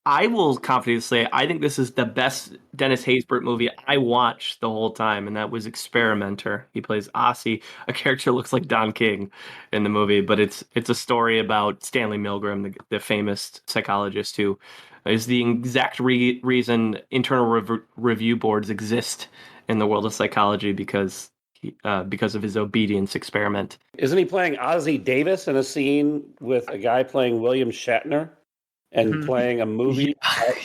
I will confidently say I think this is the best Dennis Haysbert movie I watched the whole time, and that was Experimenter. He plays Ossie, a character who looks like Don King in the movie, but it's a story about Stanley Milgram, the famous psychologist who is the exact reason internal review boards exist in the world of psychology because of his obedience experiment. Isn't he playing Ozzie Davis in a scene with a guy playing William Shatner and playing a movie?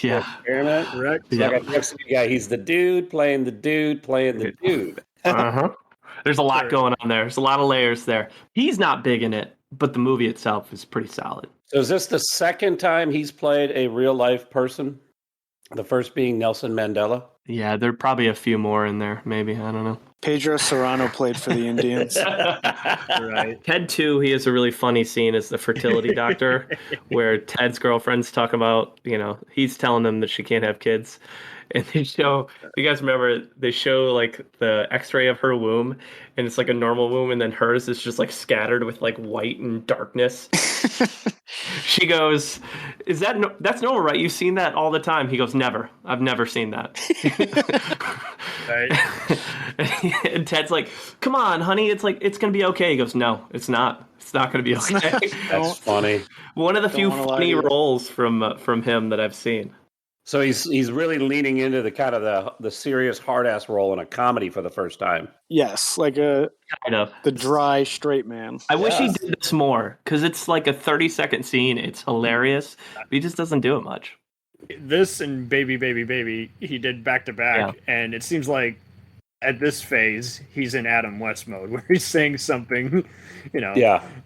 Yeah. Experiment? Right. So Yeah. like next to the guy, he's the dude playing the dude playing the dude. There's a lot going on there. There's a lot of layers there. He's not big in it, but the movie itself is pretty solid. So is this the second time he's played a real life person? The first being Nelson Mandela? Yeah, there are probably a few more in there, maybe. I don't know. Pedro Cerrano played for the Indians. Right. Ted 2, he has a really funny scene as the fertility doctor where Ted's girlfriend's talking about, he's telling them that she can't have kids. And you guys remember, they show like the x-ray of her womb, and it's like a normal womb, and then hers is just like scattered with like white and darkness. She goes, that's normal, right? You've seen that all the time. He goes, never. I've never seen that. Right. And Ted's like, come on, honey. It's like, it's going to be okay. He goes, no, it's not. It's not going to be okay. That's funny. One of the few funny roles from him that I've seen. So he's really leaning into the kind of the serious hard ass role in a comedy for the first time. Yes, like the dry straight man. I wish he did this more because it's like a 30-second scene. It's hilarious, but he just doesn't do it much. This and Baby Baby Baby he did back to back, and it seems like at this phase he's in Adam West mode where he's saying something,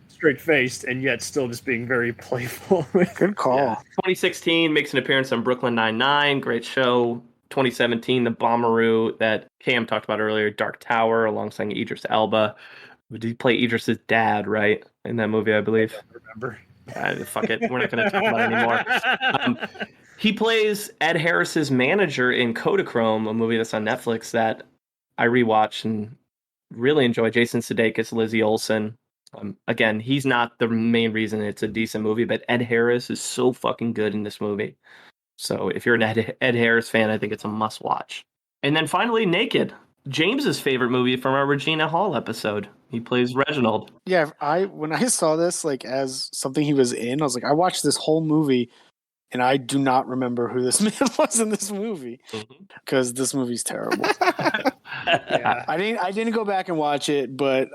straight faced and yet still just being very playful. Good call. 2016 makes an appearance on Brooklyn Nine-Nine. Great show. 2017, the Bomberoo that Cam talked about earlier, Dark Tower, alongside Idris Elba. Did he play Idris's dad, right, in that movie, I believe? I don't remember. Fuck it. We're not going to talk about it anymore. He plays Ed Harris's manager in Kodachrome, a movie that's on Netflix that I rewatched and really enjoy. Jason Sudeikis, Lizzie Olsen. Again, he's not the main reason it's a decent movie, but Ed Harris is so fucking good in this movie. So if you're an Ed Harris fan, I think it's a must watch. And then finally, Naked. James's favorite movie from our Regina Hall episode. He plays Reginald. Yeah, when I saw this like as something he was in, I was like, I watched this whole movie and I do not remember who this man was in this movie because this movie's terrible. Yeah. I didn't go back and watch it, but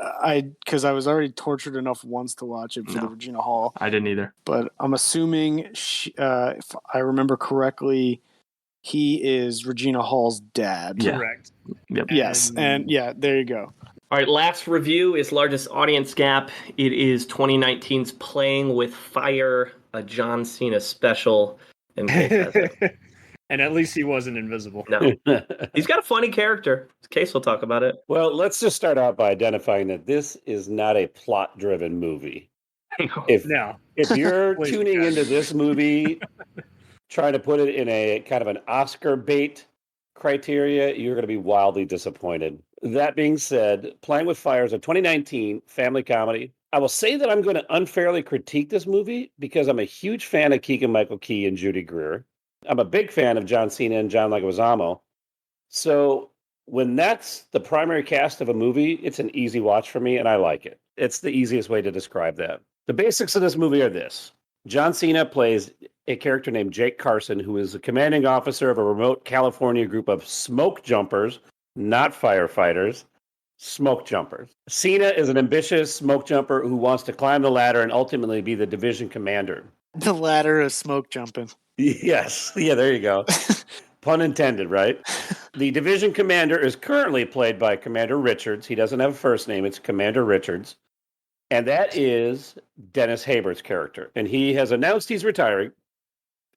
because I was already tortured enough once to watch it for the Regina Hall. I didn't either. But I'm assuming, if I remember correctly, he is Regina Hall's dad. Yeah. Correct. Yep. Yes, and yeah, there you go. All right, last review is largest audience gap. It is 2019's Playing with Fire, a John Cena special. And And at least he wasn't invisible. no, he's got a funny character. Case will talk about it. Well, let's just start out by identifying that this is not a plot-driven movie. If you're Please, tuning God. into this movie, trying to put it in a kind of an Oscar bait criteria, you're going to be wildly disappointed. That being said, Playing with Fire is a 2019 family comedy. I will say that I'm going to unfairly critique this movie because I'm a huge fan of Keegan-Michael Key and Judy Greer. I'm a big fan of John Cena and John Leguizamo. So when that's the primary cast of a movie, it's an easy watch for me, and I like it. It's the easiest way to describe that. The basics of this movie are this. John Cena plays a character named Jake Carson, who is the commanding officer of a remote California group of smoke jumpers, not firefighters, smoke jumpers. Cena is an ambitious smoke jumper who wants to climb the ladder and ultimately be the division commander. The ladder of smoke jumping. Yes. Yeah, there you go. Pun intended, right? The division commander is currently played by Commander Richards. He doesn't have a first name. It's Commander Richards. And that is Dennis Haysbert's character. And he has announced he's retiring.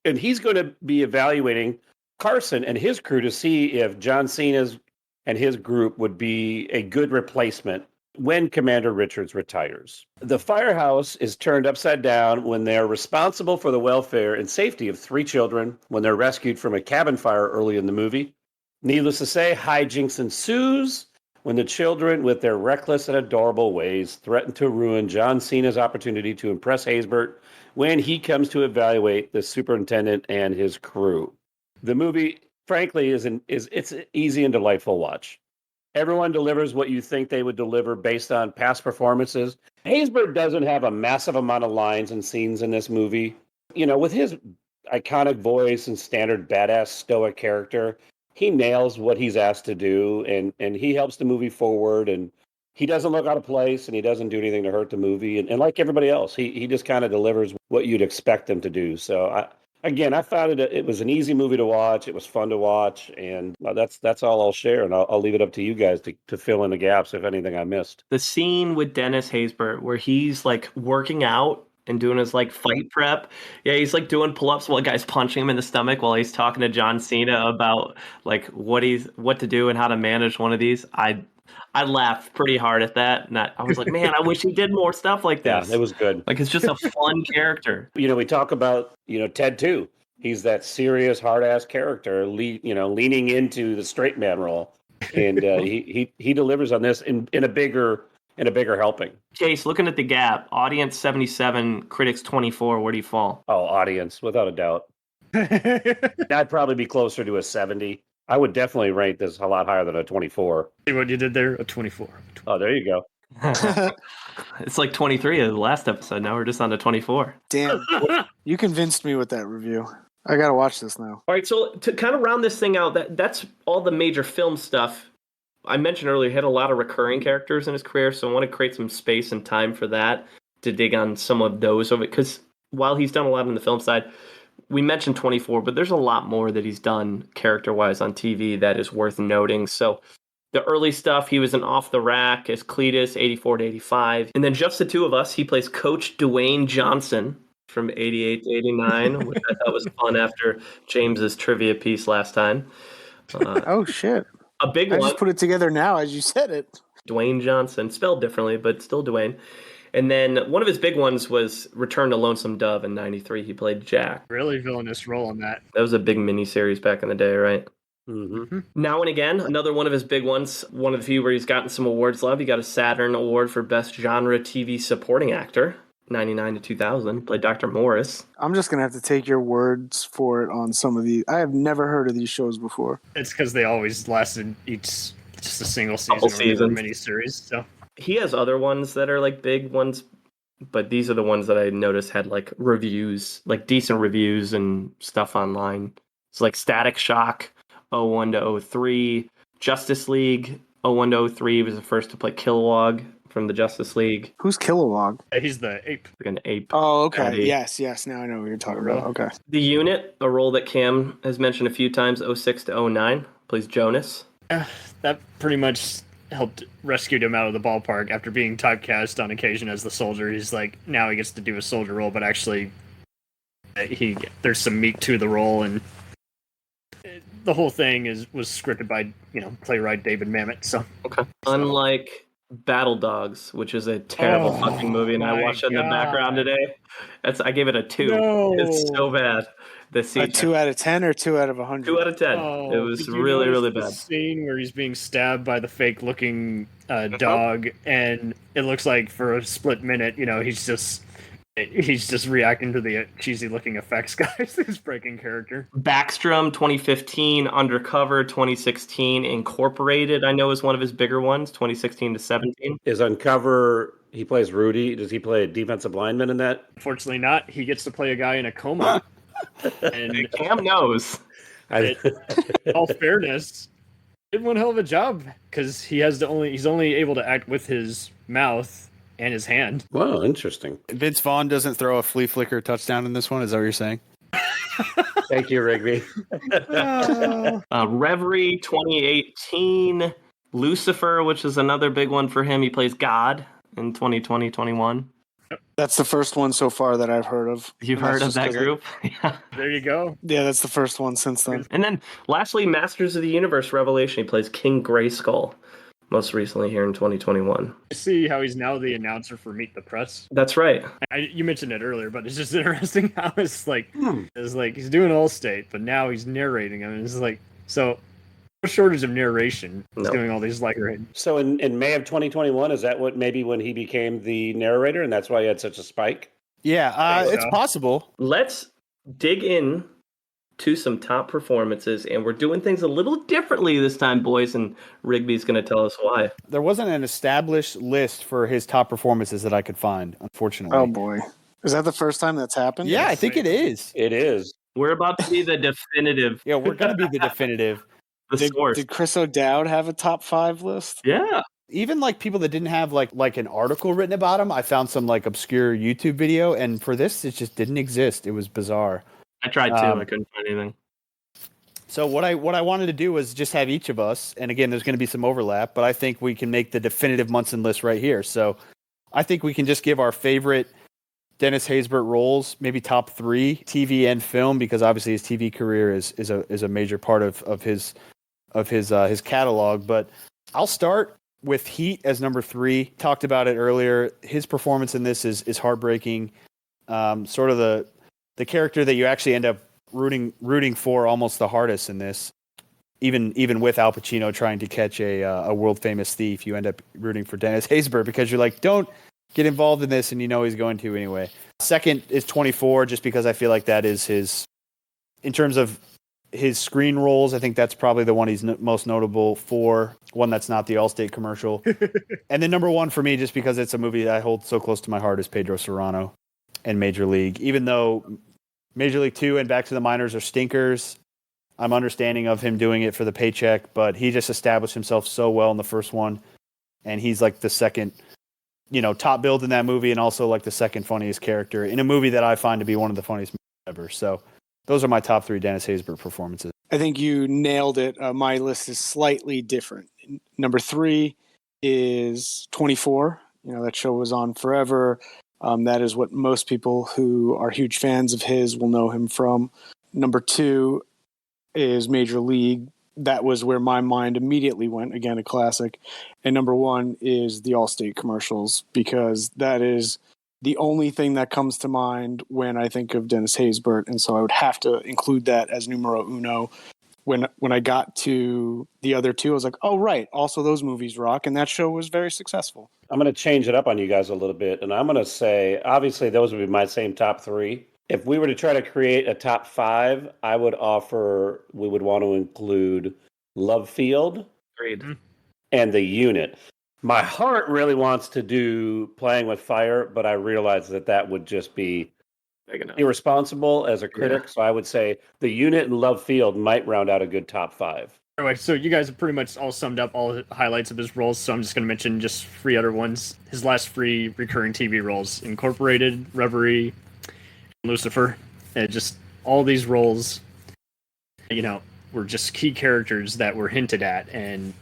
And he's going to be evaluating Carson and his crew to see if John Cena's and his group would be a good replacement when Commander Richards retires. The firehouse is turned upside down when they're responsible for the welfare and safety of 3 children when they're rescued from a cabin fire early in the movie. Needless to say, hijinks ensues when the children, with their reckless and adorable ways, threaten to ruin John Cena's opportunity to impress Haysbert when he comes to evaluate the superintendent and his crew. The movie, frankly, it's an easy and delightful watch. Everyone delivers what you think they would deliver based on past performances. Haysbert doesn't have a massive amount of lines and scenes in this movie. You know, with his iconic voice and standard badass stoic character, he nails what he's asked to do, and he helps the movie forward, and he doesn't look out of place, and he doesn't do anything to hurt the movie. And like everybody else, he just kind of delivers what you'd expect him to do. So I found it was an easy movie to watch. It was fun to watch, and that's all I'll share. And I'll leave it up to you guys to fill in the gaps if anything I missed. The scene with Dennis Haysbert where he's like working out and doing his like fight prep. Yeah, he's like doing pull-ups while a guy's punching him in the stomach while he's talking to John Cena about like what to do and how to manage one of these. I laughed pretty hard at that. And I was like, man, I wish he did more stuff like this. Yeah, it was good. Like, it's just a fun character. You know, we talk about, Ted too. He's that serious, hard-ass character, leaning into the straight man role. And he delivers on this in a bigger helping. Chase, looking at the gap, audience 77, critics 24, where do you fall? Oh, audience, without a doubt. I'd probably be closer to a 70. I would definitely rank this a lot higher than a 24. See what you did there? A 24. Oh, there you go. It's like 23 of the last episode. Now we're just on to 24. Damn. You convinced me with that review. I got to watch this now. All right, so to kind of round this thing out, that's all the major film stuff. I mentioned earlier, he had a lot of recurring characters in his career, so I want to create some space and time for that to dig on some of those of it. Because while he's done a lot on the film side, we mentioned 24, but there's a lot more that he's done character-wise on TV that is worth noting. So the early stuff, he was in Off the Rack as Cletus, 84 to 85. And then Just the Two of Us, he plays Coach Dwayne Johnson from 88 to 89, which I thought was fun after James's trivia piece last time. Oh shit! A big I one. just put it together now as you said it. Dwayne Johnson, spelled differently, but still Dwayne. And then one of his big ones was Return to Lonesome Dove in '93. He played Jack. Really villainous role in that. That was a big miniseries back in the day, right? Mm-hmm. Now and Again, another one of his big ones, one of the few where he's gotten some awards love. He got a Saturn Award for Best Genre TV Supporting Actor, 99 to 2000. Played Dr. Morris. I'm just gonna have to take your words for it on some of these. I have never heard of these shows before. It's because they always lasted each just a single season Couple or they were seasons. miniseries. So He has other ones that are like big ones, but these are the ones that I noticed had like reviews, like decent reviews and stuff online. It's like Static Shock, 01 to 03. Justice League, 01 to 03 was the first to play Kilowog from the Justice League. Who's Kilowog? he's the ape. Like an ape. Oh, okay. Daddy. Yes. Now I know what you're talking about. Okay. The Unit, a role that Cam has mentioned a few times, 06 to 09, plays Jonas. That pretty much helped rescue him out of the ballpark after being typecast on occasion as the soldier. He's like, now he gets to do a soldier role, but actually there's some meat to the role, and the whole thing was scripted by playwright David Mamet. So Okay. Unlike Battle Dogs, which is a terrible fucking movie, and I my watched it in the God. background today. I gave it a 2. No. It's so bad. The A CGI. 2 out of 10 or 2 out of 100? 2 out of 10. Oh, It was did you really, notice really the bad. scene where he's being stabbed by the fake-looking dog, and it looks like for a split minute, he's just reacting to the cheesy-looking effects guys. His breaking character. Backstrom 2015, Undercover 2016, Incorporated, I know is one of his bigger ones, 2016 to 17. Is Uncover, he plays Rudy. Does he play a defensive lineman in that? Unfortunately, not. He gets to play a guy in a coma. And Cam knows. I, in all fairness, did one hell of a job because he's only able to act with his mouth and his hand. wow, interesting. Vince Vaughn doesn't throw a flea flicker touchdown in this one. Is that what you're saying? Thank you, Rigby. Reverie 2018, Lucifer, which is another big one for him. He plays God in 2020-21. That's the first one so far that I've heard of. You've And heard that's of just that 'cause group? Yeah. There you go. Yeah, that's the first one since then. And then lastly, Masters of the Universe Revelation. He plays King Grayskull, most recently here in 2021. I see how he's now the announcer for Meet the Press. That's right. You mentioned it earlier, but it's just interesting how it's like he's doing Allstate, but now he's narrating them. And it's like, so no shortage of narration. He's No. doing all these So in May of 2021, is that maybe when he became the narrator, and that's why he had such a spike? Yeah, think it's so. possible. Let's dig in to some top performances, and we're doing things a little differently this time, boys, and Rigby's going to tell us why. There wasn't an established list for his top performances that I could find, unfortunately. Oh boy, is that the first time that's happened? Yeah, I think it is. It is. We're about to be the definitive, Yeah, we're going to be the definitive. the source. Did Chris O'Dowd have a top 5 list? Yeah. Even like people that didn't have like an article written about him, I found some like obscure YouTube video, and for this, it just didn't exist. It was bizarre. I tried to. I couldn't find anything. So what I wanted to do was just have each of us, and again, there's going to be some overlap, but I think we can make the definitive Munson list right here. So I think we can just give our favorite Dennis Haysbert roles, maybe top 3 TV and film, because obviously his TV career is a major part of his catalog. But I'll start with Heat as number 3. Talked about it earlier. His performance in this is heartbreaking. Sort of the character that you actually end up rooting for almost the hardest in this. Even with Al Pacino trying to catch a world famous thief, you end up rooting for Dennis Haysbert because you're like, don't get involved in this, and you know he's going to anyway. Second is 24, just because I feel like that is his, in terms of his screen roles, I think that's probably the one he's most notable for, one that's not the Allstate commercial. And then number 1 for me, just because it's a movie that I hold so close to my heart, is Pedro Cerrano and Major League. Even though Major League 2 and Back to the Minors are stinkers, I'm understanding of him doing it for the paycheck, but he just established himself so well in the first one, and he's like the second, top build in that movie, and also like the second funniest character in a movie that I find to be one of the funniest movies ever. So those are my top 3 Dennis Haysbert performances. I think you nailed it. My list is slightly different. Number 3 is 24. That show was on forever. That is what most people who are huge fans of his will know him from. Number 2 is Major League, that was where my mind immediately went. Again, a classic. And number one is the Allstate Commercials, because that is the only thing that comes to mind when I think of Dennis Haysbert. And so I would have to include that as numero uno. When I got to the other two, I was like, oh, right. Also, those movies rock. And that show was very successful. I'm going to change it up on you guys a little bit. And I'm going to say, obviously, those would be my same top three. If we were to try to create a top five, we would want to include Love Field and The Unit. My heart really wants to do Playing with Fire, but I realize that would just be irresponsible as a critic. Yeah. So I would say The Unit and Love Field might round out a good top five. All right, so you guys have pretty much all summed up all the highlights of his roles, so I'm just going to mention just 3 other ones. His last 3 recurring TV roles: Incorporated, Reverie, Lucifer. And just all these roles, were just key characters that were hinted at, and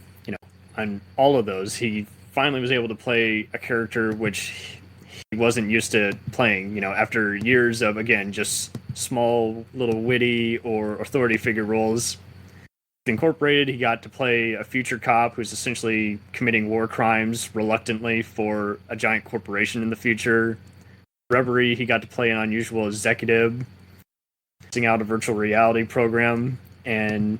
on all of those he finally was able to play a character which he wasn't used to playing, after years of, again, just small little witty or authority figure roles. Incorporated, he got to play a future cop who's essentially committing war crimes reluctantly for a giant corporation in the future. Reverie, he got to play an unusual executive, testing out a virtual reality program. And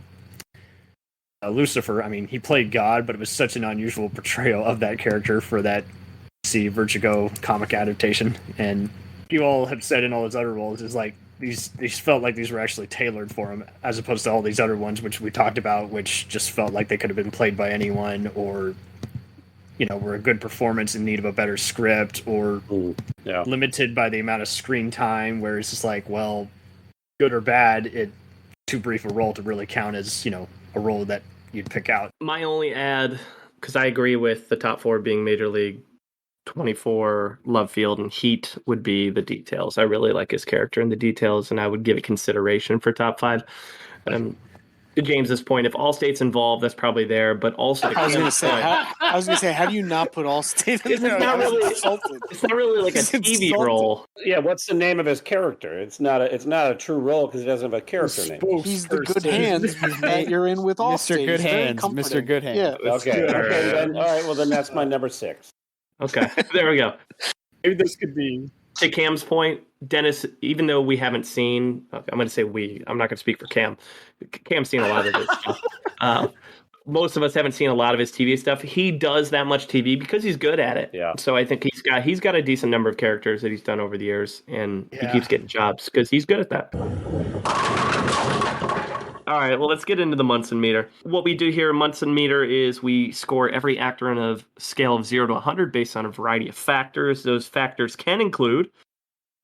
Lucifer, he played God, but it was such an unusual portrayal of that character for that Vertigo comic adaptation. And you all have said in all his other roles is like these felt like these were actually tailored for him, as opposed to all these other ones which we talked about, which just felt like they could have been played by anyone, or were a good performance in need of a better script, or limited by the amount of screen time, where it's just like, well, good or bad, it's too brief a role to really count as a role that you'd pick out. My only add, because I agree with the top 4 being Major League, 24, Love Field, and Heat would be the details. I really like his character in the details, and I would give it consideration for top 5. To James's point, if Allstate's involved, that's probably there. But also, I was going to say, how do you not put Allstate in there? It's not really like a TV role. Yeah, what's the name of his character? It's not a true role because he doesn't have a character name. He's the good hands that you're in with Allstate. Mr. Good Hands. Mr. Good Hands. Yeah. Okay. Then, all right. Well, then that's my number 6. Okay, there we go. Maybe this could be. To Cam's point, Dennis, even though we haven't seen, I'm going to say we, I'm not going to speak for Cam. Cam's seen a lot of his stuff. Most of us haven't seen a lot of his TV stuff. He does that much TV because he's good at it. Yeah. So I think he's got a decent number of characters that he's done over the years, and he keeps getting jobs because he's good at that. All right, well, let's get into the Munson Meter. What we do here in Munson Meter is we score every actor on a scale of 0 to 100 based on a variety of factors. Those factors can include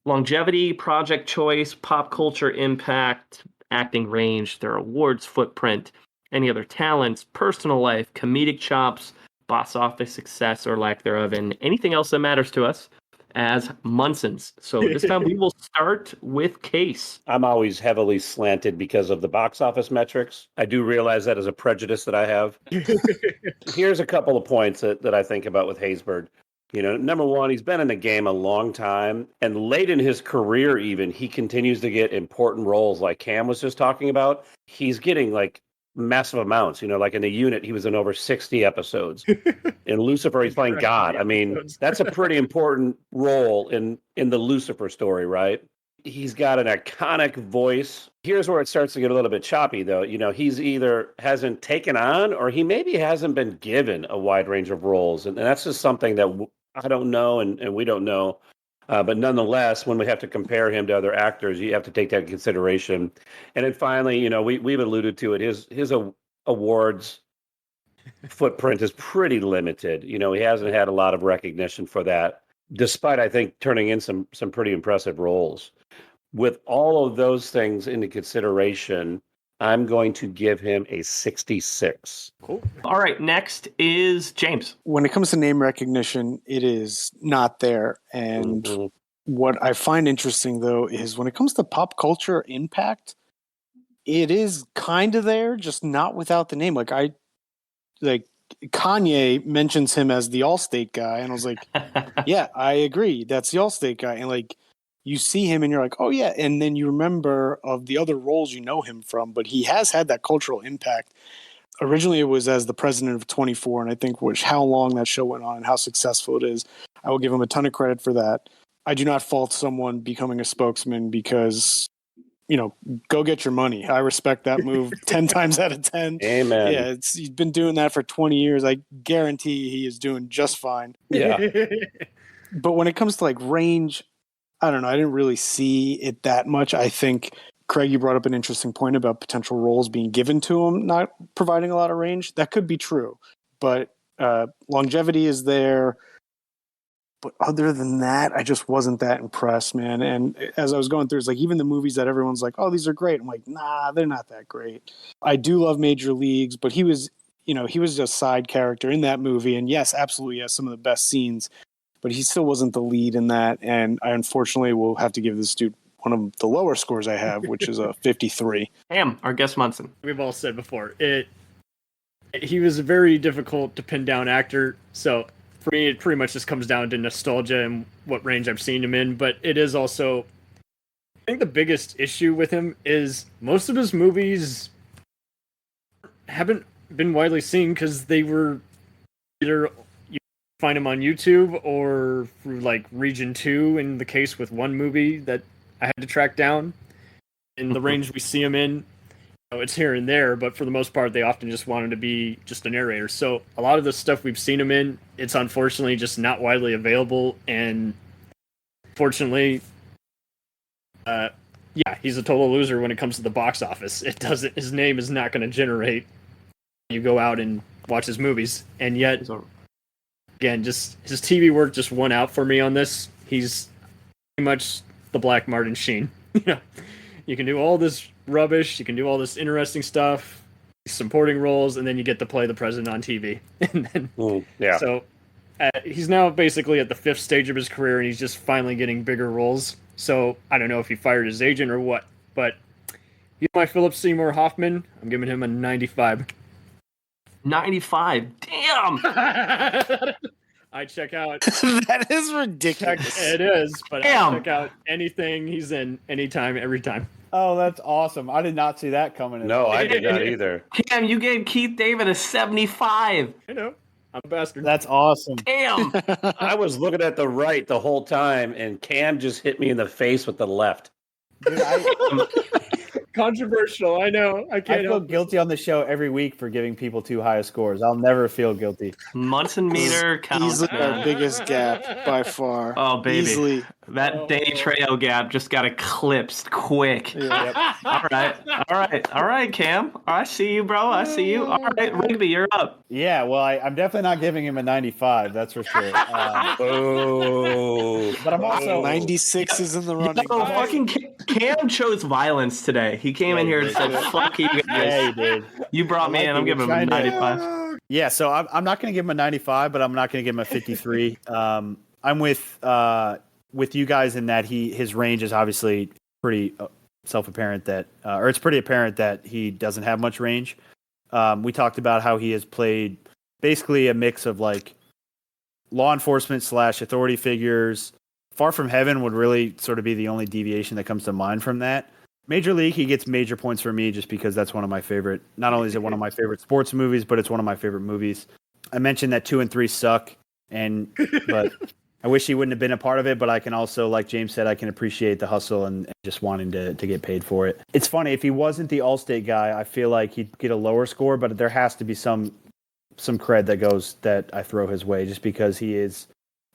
longevity, project choice, pop culture impact, acting range, their awards footprint, any other talents, personal life, comedic chops, box office success or lack thereof, and anything else that matters to us as Munsons. So this time we will start with Case. I'm always heavily slanted because of the box office metrics. I do realize that as a prejudice that I have. Here's a couple of points that I think about with Haysbert. Number one, he's been in the game a long time, and late in his career even, he continues to get important roles like Cam was just talking about. He's getting like massive amounts, like in The Unit, he was in over 60 episodes. In Lucifer, he's playing God. That's a pretty important role in the Lucifer story, right? He's got an iconic voice. Here's where it starts to get a little bit choppy, though. He's either hasn't taken on or he maybe hasn't been given a wide range of roles. And that's just something that I don't know and we don't know. But nonetheless, when we have to compare him to other actors, you have to take that into consideration. And then finally, we've alluded to it. His awards footprint is pretty limited. He hasn't had a lot of recognition for that, despite, I think, turning in some pretty impressive roles. With all of those things into consideration, I'm going to give him a 66. Cool. All right, next is James. When it comes to name recognition, it is not there. And what I find interesting, though, is when it comes to pop culture impact, it is kind of there, just not without the name. Like Kanye mentions him as the Allstate guy, and I was like, yeah, I agree. That's the Allstate guy. And you see him and you're like, oh yeah, and then you remember of the other roles you know him from, but he has had that cultural impact. Originally it was as the president of 24, and I think how long that show went on and how successful it is. I will give him a ton of credit for that. I do not fault someone becoming a spokesman because, go get your money. I respect that move 10 times out of 10. Amen. Yeah, he's been doing that for 20 years. I guarantee he is doing just fine. Yeah. But when it comes to like range, I don't know. I didn't really see it that much. I think, Craig, you brought up an interesting point about potential roles being given to him, not providing a lot of range. That could be true, but longevity is there. But other than that, I just wasn't that impressed, man. And as I was going through, it's like even the movies that everyone's like, oh, these are great. I'm like, nah, they're not that great. I do love Major Leagues, but he was just a side character in that movie. And yes, absolutely has some of the best scenes, but he still wasn't the lead in that. And I unfortunately will have to give this dude one of the lower scores I have, which is a 53. Our guest Munson. We've all said before, he was a very difficult to pin down actor. So for me, it pretty much just comes down to nostalgia and what range I've seen him in. But it is also, I think the biggest issue with him is most of his movies haven't been widely seen because they were either you find them on YouTube or through like Region 2 in the case with one movie that I had to track down. In the range we see him in, it's here and there, but for the most part, they often just want him to be just a narrator. So a lot of the stuff we've seen him in, it's unfortunately just not widely available, and fortunately, he's a total loser when it comes to the box office. His name is not going to generate you go out and watch his movies, and yet, again, just his TV work just won out for me on this. He's pretty much the Black Martin Sheen. You can do all this rubbish, you can do all this interesting stuff, supporting roles, and then you get to play the president on TV. And then, So he's now basically at the 5th stage of his career, and he's just finally getting bigger roles. So I don't know if he fired his agent or what, but he's my Philip Seymour Hoffman. I'm giving him a 95. 95. Damn. I check out. That is ridiculous. It is, but Damn. I check out anything he's in, anytime, every time. Oh, that's awesome. I did not see that coming in. No, I did not either. Cam, you gave Keith David a 75. I know. I'm a bastard. That's awesome. Damn. I was looking at the right the whole time, and Cam just hit me in the face with the left. Dude, Controversial, I know. I I can't feel help it. guilty on the show every week for giving people too high scores. I'll never feel guilty. Munson Meter counts. Easily our biggest gap by far. Oh, baby. Easily. That Danny Trejo gap just got eclipsed quick. Yeah. All right, Cam. I see you, bro. I see you. All right, Rigby, you're up. Yeah, well, I'm definitely not giving him a 95. That's for sure. Oh, but I'm also 96 is in the running. No, fucking Cam chose violence today. He came in here and said, "Fuck you guys." Yeah, he did. You brought me in. I'm giving him a 95. Yeah, so I'm not going to give him a 95, but I'm not going to give him a 53. I'm with you guys in that his range is obviously pretty self-apparent that, or it's pretty apparent that he doesn't have much range. We talked about how he has played basically a mix of like law enforcement / authority figures. Far From Heaven would really sort of be the only deviation that comes to mind from that. Major League, he gets major points for me just because that's one of my favorite, not only is it one of my favorite sports movies, but it's one of my favorite movies. I mentioned that 2 and 3 suck, but I wish he wouldn't have been a part of it, but I can also, like James said, I can appreciate the hustle and just wanting to get paid for it. It's funny, if he wasn't the Allstate guy, I feel like he'd get a lower score, but there has to be some cred that I throw his way just because he is.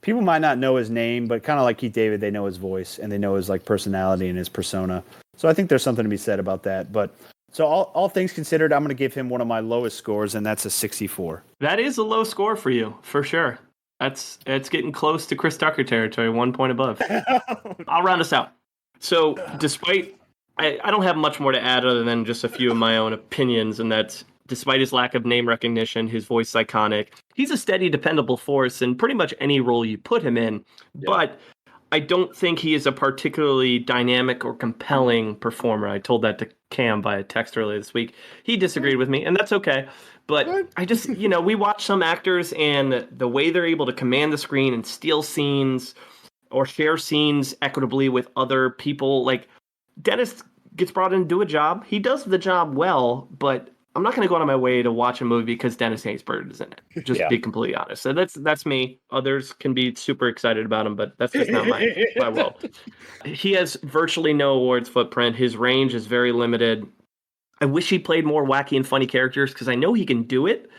People might not know his name, but kind of like Keith David, they know his voice and they know his like personality and his persona. So I think there's something to be said about that. But so all things considered, I'm going to give him one of my lowest scores, and that's a 64. That is a low score for you, for sure. It's getting close to Chris Tucker territory, 1 point above. I'll round us out. So despite, I don't have much more to add other than just a few of my own opinions, and that's despite his lack of name recognition, his voice is iconic. He's a steady, dependable force in pretty much any role you put him in. Yeah. But I don't think he is a particularly dynamic or compelling performer. I told that to Cam via text earlier this week. He disagreed with me, and that's okay. But I just, we watch some actors and the way they're able to command the screen and steal scenes, or share scenes equitably with other people. Like, Dennis gets brought in to do a job. He does the job well, but I'm not going to go out of my way to watch a movie because Dennis Haysbert is in it. Just to be completely honest. So that's me. Others can be super excited about him, but that's just not my world. He has virtually no awards footprint. His range is very limited. I wish he played more wacky and funny characters because I know he can do it.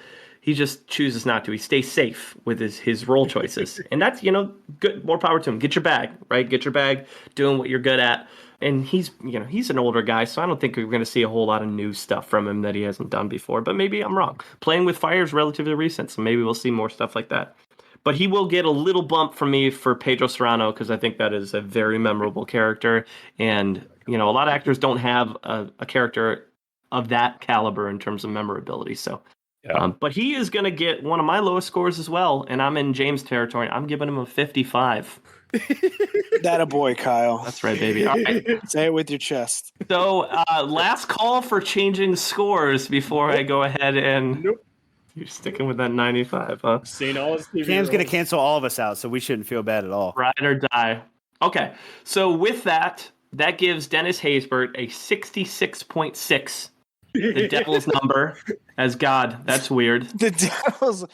He just chooses not to. He stays safe with his role choices. And that's, good. More power to him. Get your bag, right? Get your bag doing what you're good at. And he's an older guy, so I don't think we're going to see a whole lot of new stuff from him that he hasn't done before. But maybe I'm wrong. Playing with Fire is relatively recent, so maybe we'll see more stuff like that. But he will get a little bump from me for Pedro Cerrano because I think that is a very memorable character. And, a lot of actors don't have a character of that caliber in terms of memorability. So, but he is going to get one of my lowest scores as well. And I'm in James territory. I'm giving him a 55. That a boy, Kyle. That's right, baby. All right. Say it with your chest. So, last call for changing scores before I go ahead and... Nope. You're sticking with that 95, huh? Seen all his TV Cam's going to roles. cancel all of us out, so we shouldn't feel bad at all. Ride or die. Okay, so with that gives Dennis Haysbert a 66.6. The devil's number as God. That's weird. The devil's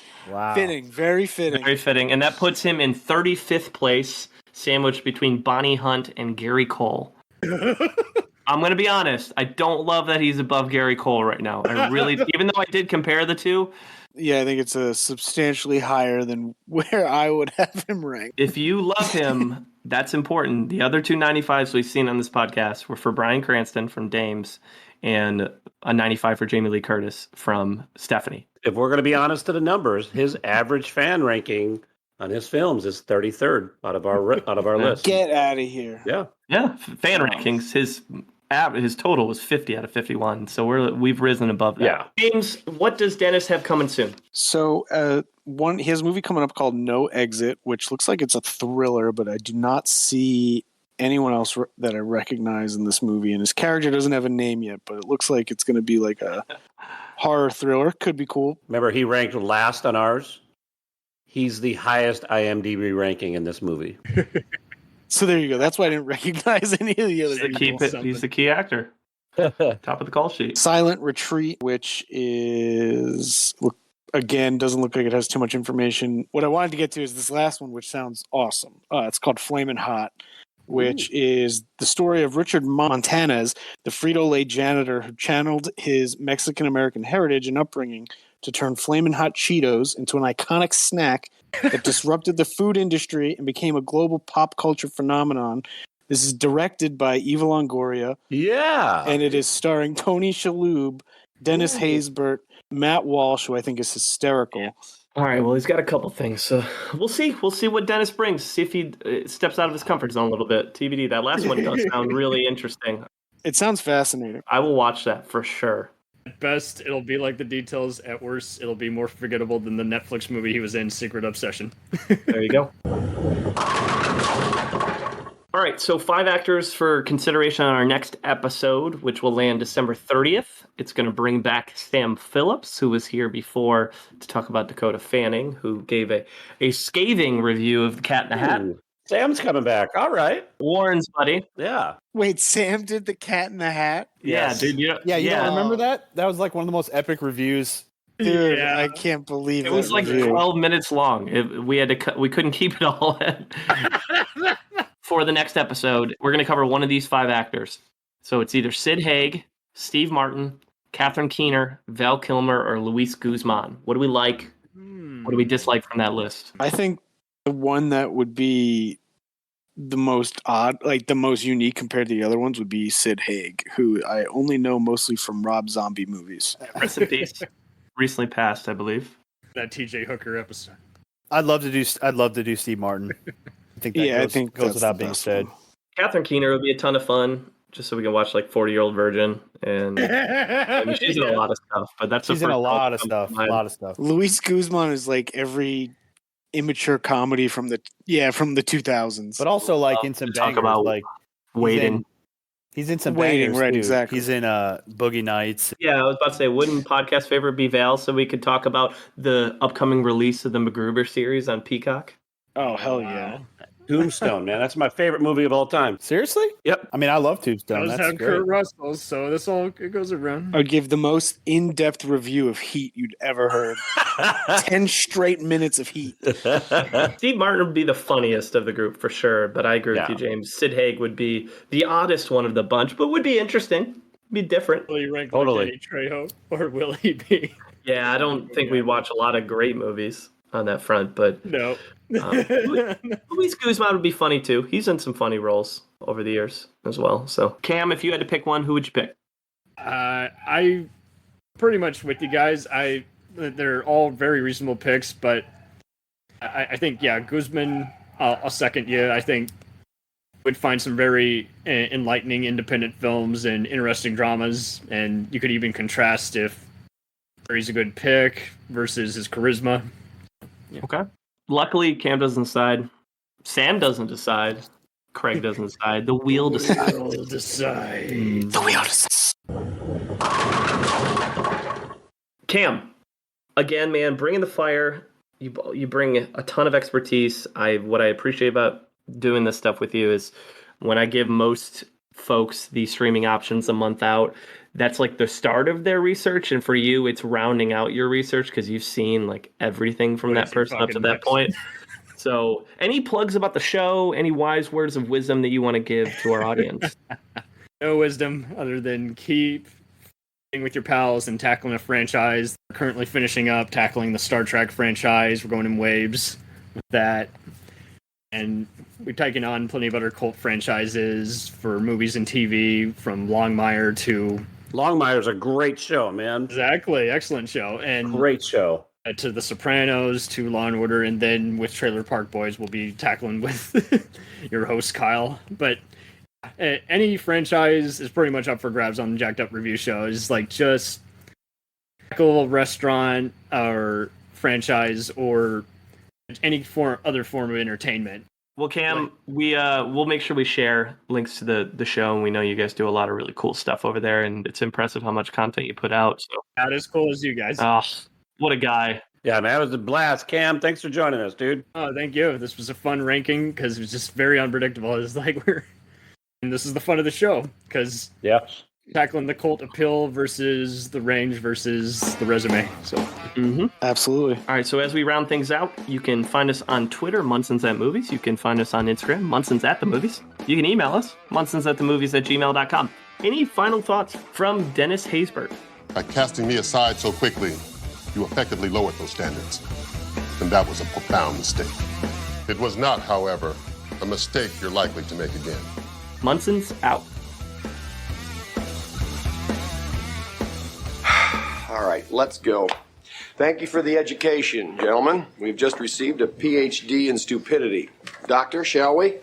fitting. Very fitting. Very fitting. And that puts him in 35th place, sandwiched between Bonnie Hunt and Gary Cole. I'm going to be honest. I don't love that he's above Gary Cole right now. I really, even though I did compare the two. Yeah, I think it's a substantially higher than where I would have him ranked. If you love him, that's important. The other two 95s we've seen on this podcast were for Bryan Cranston from Dames and a 95 for Jamie Lee Curtis from Stephanie. If we're going to be honest to the numbers, his average fan ranking on his films is 33rd out of our list. Get out of here. Yeah, fan rankings. His total was 50 out of 51, so we've risen above that. Yeah. James, what does Dennis have coming soon? So, he has a movie coming up called No Exit, which looks like it's a thriller, but I do not see anyone else that I recognize in this movie, and his character doesn't have a name yet, but it looks like it's going to be like a horror thriller. Could be cool. Remember, he ranked last on ours. He's the highest IMDb ranking in this movie. So there you go. That's why I didn't recognize any of the others. He's the key actor. Top of the call sheet. Silent Retreat, which is, again, doesn't look like it has too much information. What I wanted to get to is this last one, which sounds awesome. It's called Flamin' Hot, which is the story of Richard Montanez, the Frito-Lay janitor who channeled his Mexican-American heritage and upbringing to turn Flamin' Hot Cheetos into an iconic snack that disrupted the food industry and became a global pop culture phenomenon. This is directed by Eva Longoria. Yeah. And it is starring Tony Shalhoub, Dennis Haysbert, Matt Walsh, who I think is hysterical. All right, well, he's got a couple things, so we'll see. We'll see what Dennis brings. See if he steps out of his comfort zone a little bit. TBD, that last one does sound really interesting. It sounds fascinating. I will watch that for sure. At best, it'll be like The Details. At worst, it'll be more forgettable than the Netflix movie he was in, Secret Obsession. There you go. All right, so 5 actors for consideration on our next episode, which will land December 30th. It's going to bring back Sam Phillips, who was here before to talk about Dakota Fanning, who gave a scathing review of The Cat in the Hat. Ooh, Sam's coming back. All right. Warren's buddy. Yeah. Wait, Sam did The Cat in the Hat? Yes. Yeah, dude. You don't remember that? That was like one of the most epic reviews. Dude, Yeah. I can't believe It was like review. 12 minutes long. We had to we couldn't keep it all in. For the next episode, we're going to cover one of these 5 actors. So it's either Sid Haig, Steve Martin, Catherine Keener, Val Kilmer, or Luis Guzman. What do we like? What do we dislike from that list? I think the one that would be the most odd, like the most unique compared to the other ones, would be Sid Haig, who I only know mostly from Rob Zombie movies. Rest in peace. Recently passed, I believe. That TJ Hooker episode. I'd love to do Steve Martin. I think that goes that's without the being best said. one. Catherine Keener would be a ton of fun, just so we can watch like 40-Year-Old Virgin. And I mean, she's in a lot of stuff, but that's She's the in a first lot one of that stuff. comes A to lot mind. of stuff. Luis Guzman is like every immature comedy from the 2000s. But also like in some talk bangers, about like Waiting. he's in some Waiting, bangers, right, too. exactly. He's in Boogie Nights. Yeah, I was about to say, wouldn't podcast favorite be Val, so we could talk about the upcoming release of the MacGruber series on Peacock? Oh hell yeah! Tombstone, man. That's my favorite movie of all time. Seriously? Yep. I mean, I love Tombstone. Does That's have great. Kurt Russell, so this all it goes around. I would give the most in-depth review of Heat you'd ever heard. 10 straight minutes of Heat. Steve Martin would be the funniest of the group for sure, but I agree with you, James. Sid Haig would be the oddest one of the bunch, but would be interesting. Be different. Will he rank Totally. like Danny Trejo, or will he be? Yeah, I don't think we'd watch a lot of great movies on that front, but No. Luis Guzman would be funny too. He's in some funny roles over the years as well. So, Cam, if you had to pick one, who would you pick? I pretty much with you guys. They're all very reasonable picks, but I think Guzman. I'll second you. I think would find some very enlightening independent films and interesting dramas, and you could even contrast if he's a good pick versus his charisma. Yeah. Okay. Luckily, Cam doesn't decide. Sam doesn't decide. Craig doesn't decide. The wheel decides. The wheel decides. Cam, again, man, bringing the fire. You bring a ton of expertise. What I appreciate about doing this stuff with you is when I give most folks the streaming options a month out, that's like the start of their research, and for you it's rounding out your research because you've seen like everything from that person up to that point. So any plugs about the show, any wise words of wisdom that you want to give to our audience? No wisdom other than keep with your pals and tackling a franchise. We're currently finishing up tackling the Star Trek franchise. We're going in waves with that. And we've taken on plenty of other cult franchises for movies and TV, from Longmire to... Longmire's a great show, man. Exactly. Excellent show. And Great show. to The Sopranos, to Law and Order, and then with Trailer Park Boys, we'll be tackling with your host, Kyle. But any franchise is pretty much up for grabs on the Jacked Up Review Show. It's like just tackle a restaurant or franchise or any other form of entertainment. Well, Cam, we'll make sure we share links to the show, and we know you guys do a lot of really cool stuff over there, and it's impressive how much content you put out. So Not as cool as you guys. Oh, what a guy. Yeah, man, it was a blast. Cam, thanks for joining us, dude. Oh, thank you. This was a fun ranking because it was just very unpredictable. It's like and this is the fun of the show because tackling the cult appeal versus the range versus the resume. So, Absolutely. All right, so as we round things out, you can find us on Twitter, Munsons at Movies. You can find us on Instagram, Munsons at the Movies. You can email us, munsonsatthemovies@gmail.com. Any final thoughts from Dennis Haysbert? By casting me aside so quickly, you effectively lowered those standards. And that was a profound mistake. It was not, however, a mistake you're likely to make again. Munsons out. All right, let's go. Thank you for the education, gentlemen. We've just received a PhD in stupidity. Doctor, shall we?